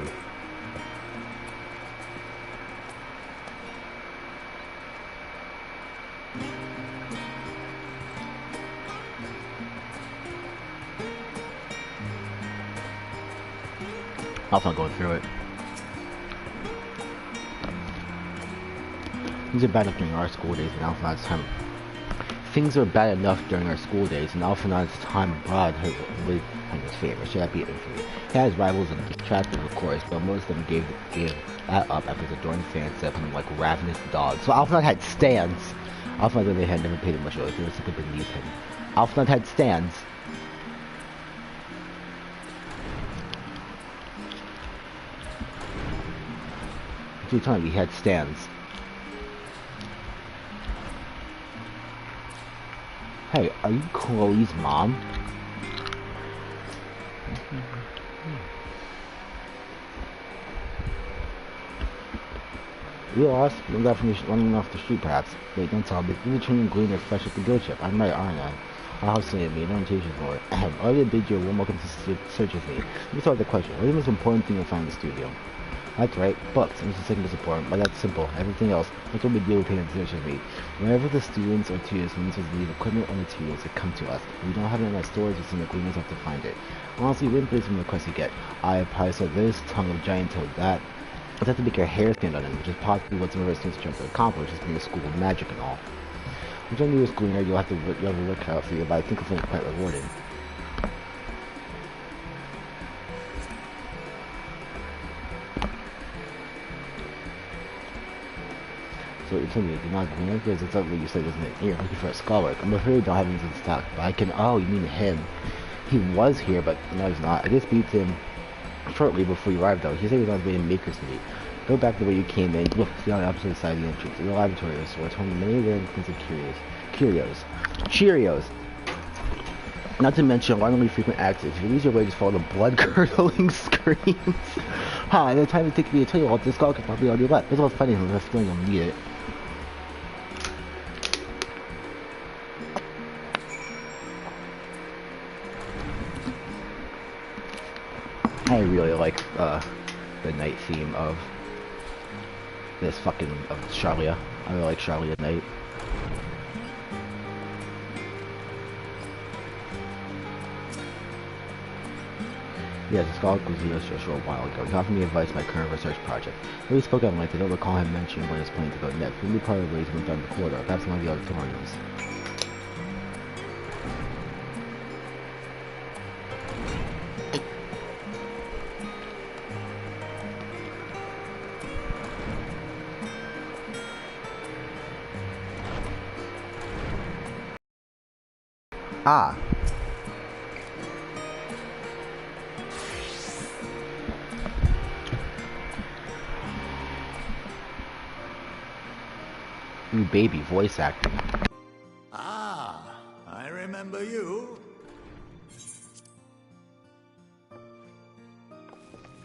I'll fun going through it. Things are bad enough during our school days, and Alphanauts time. Things are bad enough during our school days, and Alphanauts time abroad has lived in his favor. Should that be infamy? He had his rivals and detractors, of course, but most of them gave that up after his adoring fans set him like ravenous dogs. So Alphanaut had stands. Alphanaut, they had never paid him much attention. They were simply beneath him. Alphanaut had stands. Every time he had stands. Hey, are you Chloe's mom? We lost. We got from running off the street, perhaps. Wait, don't tell me. You're the training gleaner fresh at the guild ship. I'm right, aren't I? I'll have to me. Orientation for it. All you bid your warm welcome to search with me. Let me start with the question. What is the most important thing you'll find in the studio? That's right, books. And it's the second most important, but that's simple. Everything else, that's what we deal with paying attention to me. Whenever the students or tutors need equipment or materials, they come to us. If we don't have it in our stores, it's in the agreements have to find it. Honestly, we didn't place from the requests you get. I probably said this, tongue of giant toad that. It's have to make your hair stand on it, which is possibly what some of our students are trying to accomplish, is being a school of magic and all. Which I knew was gleaner, you'll have to work out for you, but I think it's quite rewarding. So what you're telling me, you're not gleaner? Because it's not what you said, isn't it? You're looking for a scholar. I'm afraid we don't have anything in stock, but I can, oh, you mean him. He was here, but no, he's not. I just beat him shortly before you arrived, though. He said he was on his way to Maker's Meet. Go back the way you came in. Look, see on the opposite side of the entrance. In the laboratory, so we're told many rare things of Cheerios. Not to mention alarmingly frequent accidents. If you lose your way, just follow the blood-curdling screams. Huh, and the time it takes me to tell you all, this skull could probably on your left. It's all funny, I'm just feeling you'll need it. I really like the night theme of this fucking of Charlia. I really like Charlia at night. Yes, the scholar was here a short while ago. He offered me advice on my current research project. When we spoke at length, I don't recall him mentioning when he was planning to go next. We knew part of the ways went down the corridor, perhaps one of the auditoriums. Ah. Ooh, baby, voice acting. Ah, I remember you.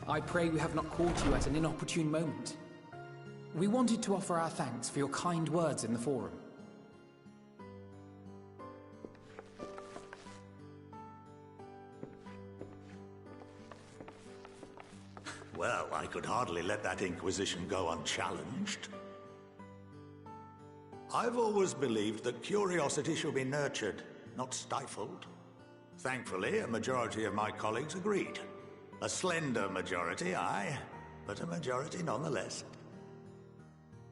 I pray we have not caught you at an inopportune moment. We wanted to offer our thanks for your kind words in the forum. Well, I could hardly let that inquisition go unchallenged. I've always believed that curiosity should be nurtured, not stifled. Thankfully, a majority of my colleagues agreed. A slender majority, aye, but a majority nonetheless.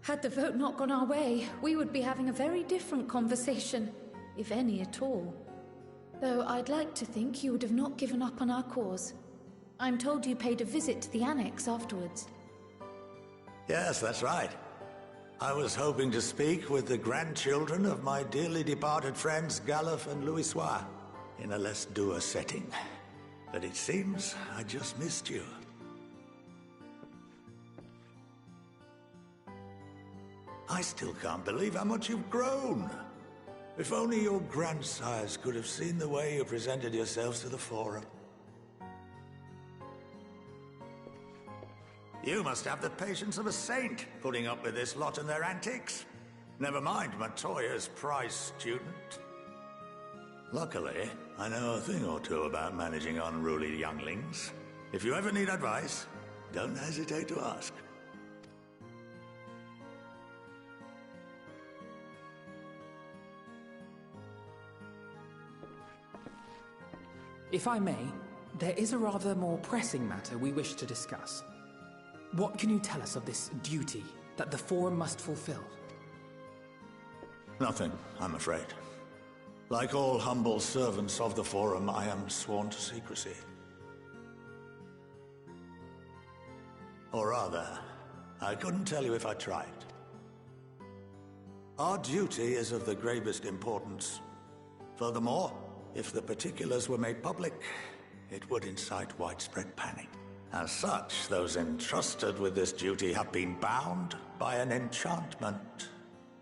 Had the vote not gone our way, we would be having a very different conversation, if any at all. Though I'd like to think you would have not given up on our cause. I'm told you paid a visit to the annex afterwards. Yes, that's right. I was hoping to speak with the grandchildren of my dearly departed friends Galuf and Louisoix in a less dour setting. But it seems I just missed you. I still can't believe how much you've grown. If only your grandsires could have seen the way you presented yourselves to the Forum. You must have the patience of a saint, putting up with this lot and their antics. Never mind Matoya's prize student. Luckily, I know a thing or two about managing unruly younglings. If you ever need advice, don't hesitate to ask. If I may, there is a rather more pressing matter we wish to discuss. What can you tell us of this duty that the Forum must fulfill? Nothing, I'm afraid. Like all humble servants of the Forum, I am sworn to secrecy. Or rather, I couldn't tell you if I tried. Our duty is of the gravest importance. Furthermore, if the particulars were made public, it would incite widespread panic. As such, those entrusted with this duty have been bound by an enchantment,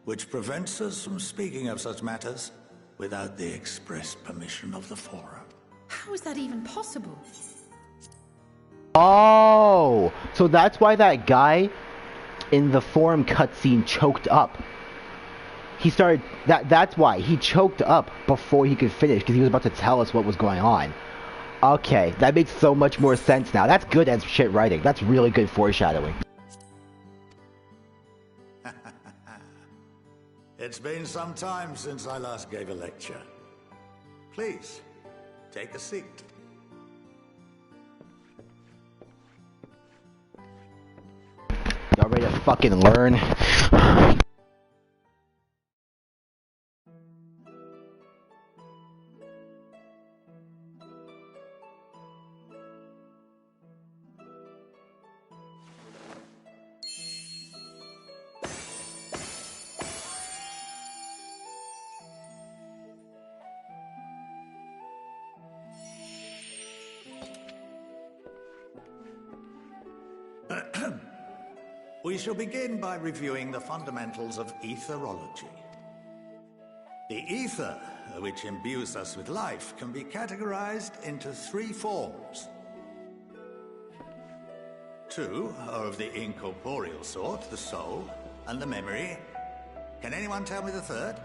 which prevents us from speaking of such matters without the express permission of the Forum. How is that even possible? Oh, so that's why that guy in the Forum cutscene choked up. He started, that's why he choked up before he could finish, because he was about to tell us what was going on. Okay, that makes so much more sense now. That's good as shit writing. That's really good foreshadowing. It's been some time since I last gave a lecture. Please, take a seat. Y'all ready to fucking learn? We shall begin by reviewing the fundamentals of etherology. The ether, which imbues us with life, can be categorized into three forms. Two are of the incorporeal sort, the soul and the memory. Can anyone tell me the third?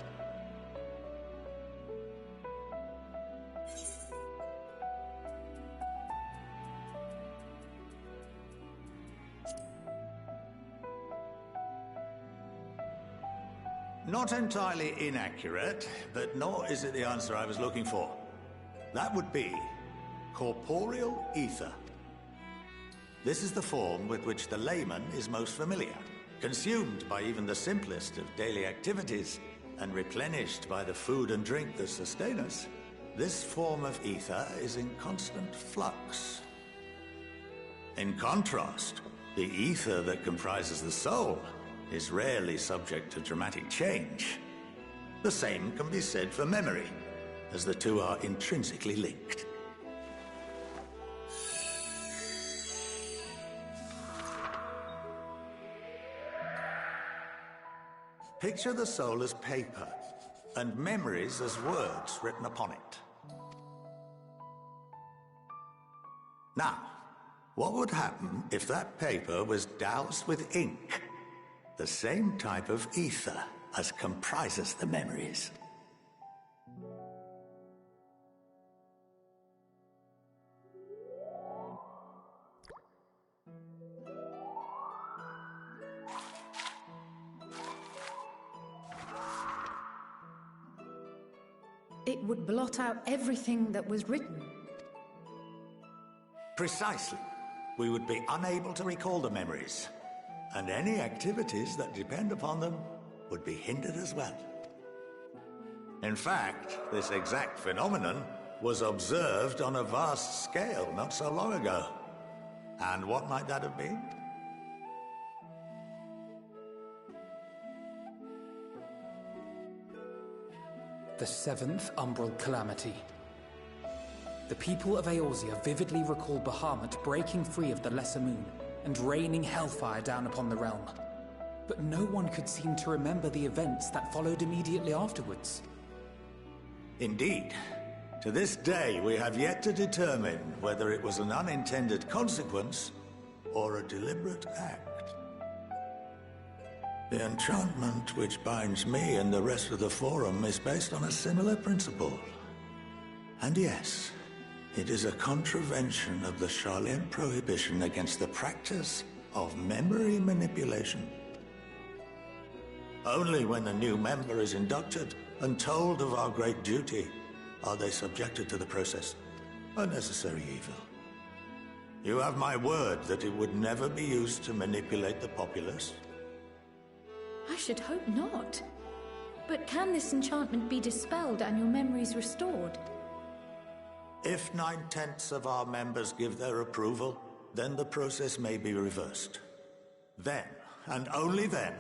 Not entirely inaccurate, but nor is it the answer I was looking for. That would be corporeal ether. This is the form with which the layman is most familiar, consumed by even the simplest of daily activities, and replenished by the food and drink that sustain us. This form of ether is in constant flux. In contrast, the ether that comprises the soul is rarely subject to dramatic change. The same can be said for memory, as the two are intrinsically linked. Picture the soul as paper, and memories as words written upon it. Now, What would happen if that paper was doused with ink? The same type of ether as comprises the memories. It would blot out everything that was written. Precisely. We would be unable to recall the memories, and any activities that depend upon them would be hindered as well. In fact, this exact phenomenon was observed on a vast scale not so long ago. And what might that have been? The seventh Umbral Calamity. The people of Eorzea vividly recall Bahamut breaking free of the Lesser Moon and raining hellfire down upon the realm. But no one could seem to remember the events that followed immediately afterwards. Indeed. To this day, we have yet to determine whether it was an unintended consequence or a deliberate act. The enchantment which binds me and the rest of the Forum is based on a similar principle. And yes, it is a contravention of the Sharlayan prohibition against the practice of memory manipulation. Only when a new member is inducted and told of our great duty are they subjected to the process. A necessary evil. You have my word that it would never be used to manipulate the populace. I should hope not. But can this enchantment be dispelled and your memories restored? If 9/10 of our members give their approval, then the process may be reversed. Then, and only then,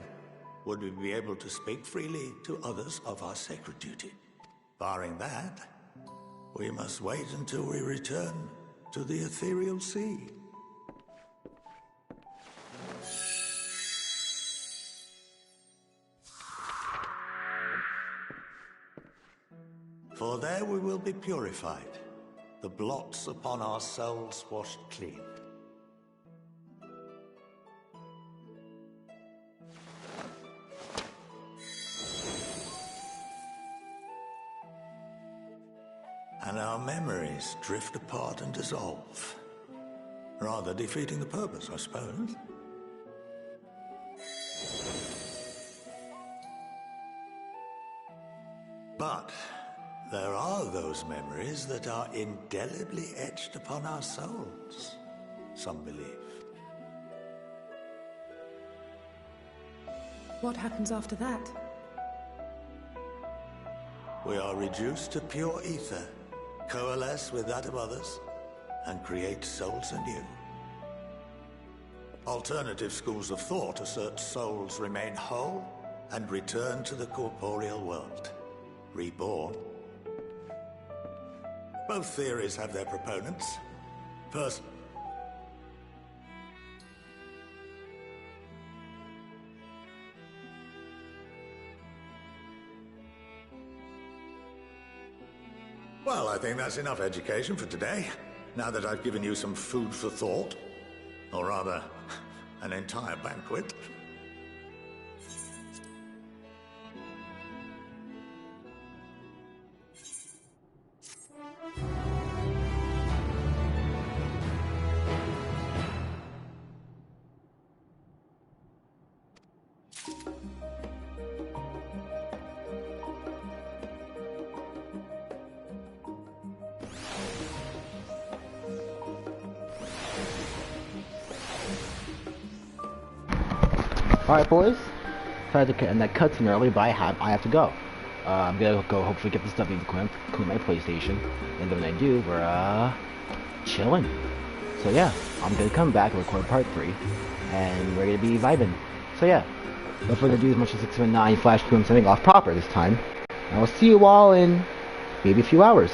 would we be able to speak freely to others of our sacred duty. Barring that, we must wait until we return to the ethereal sea. For there we will be purified, the blots upon our souls washed clean. And our memories drift apart and dissolve, rather defeating the purpose, I suppose. But there are those memories that are indelibly etched upon our souls, some believe. What happens after that? We are reduced to pure ether, coalesce with that of others, and create souls anew. Alternative schools of thought assert souls remain whole and return to the corporeal world, reborn. Both theories have their proponents. Well, I think that's enough education for today, now that I've given you some food for thought. Or rather, an entire banquet. Alright, boys. Tried to end that cutscene early, but I have to go. I'm gonna go hopefully get the stuff I need to clean my PlayStation, and then when I do, we're chilling. So yeah, I'm gonna come back and record part 3, and we're gonna be vibing. So yeah, no further ado, as much as 679 Flash 2, I'm sending off proper this time. And I'll see you all in maybe a few hours.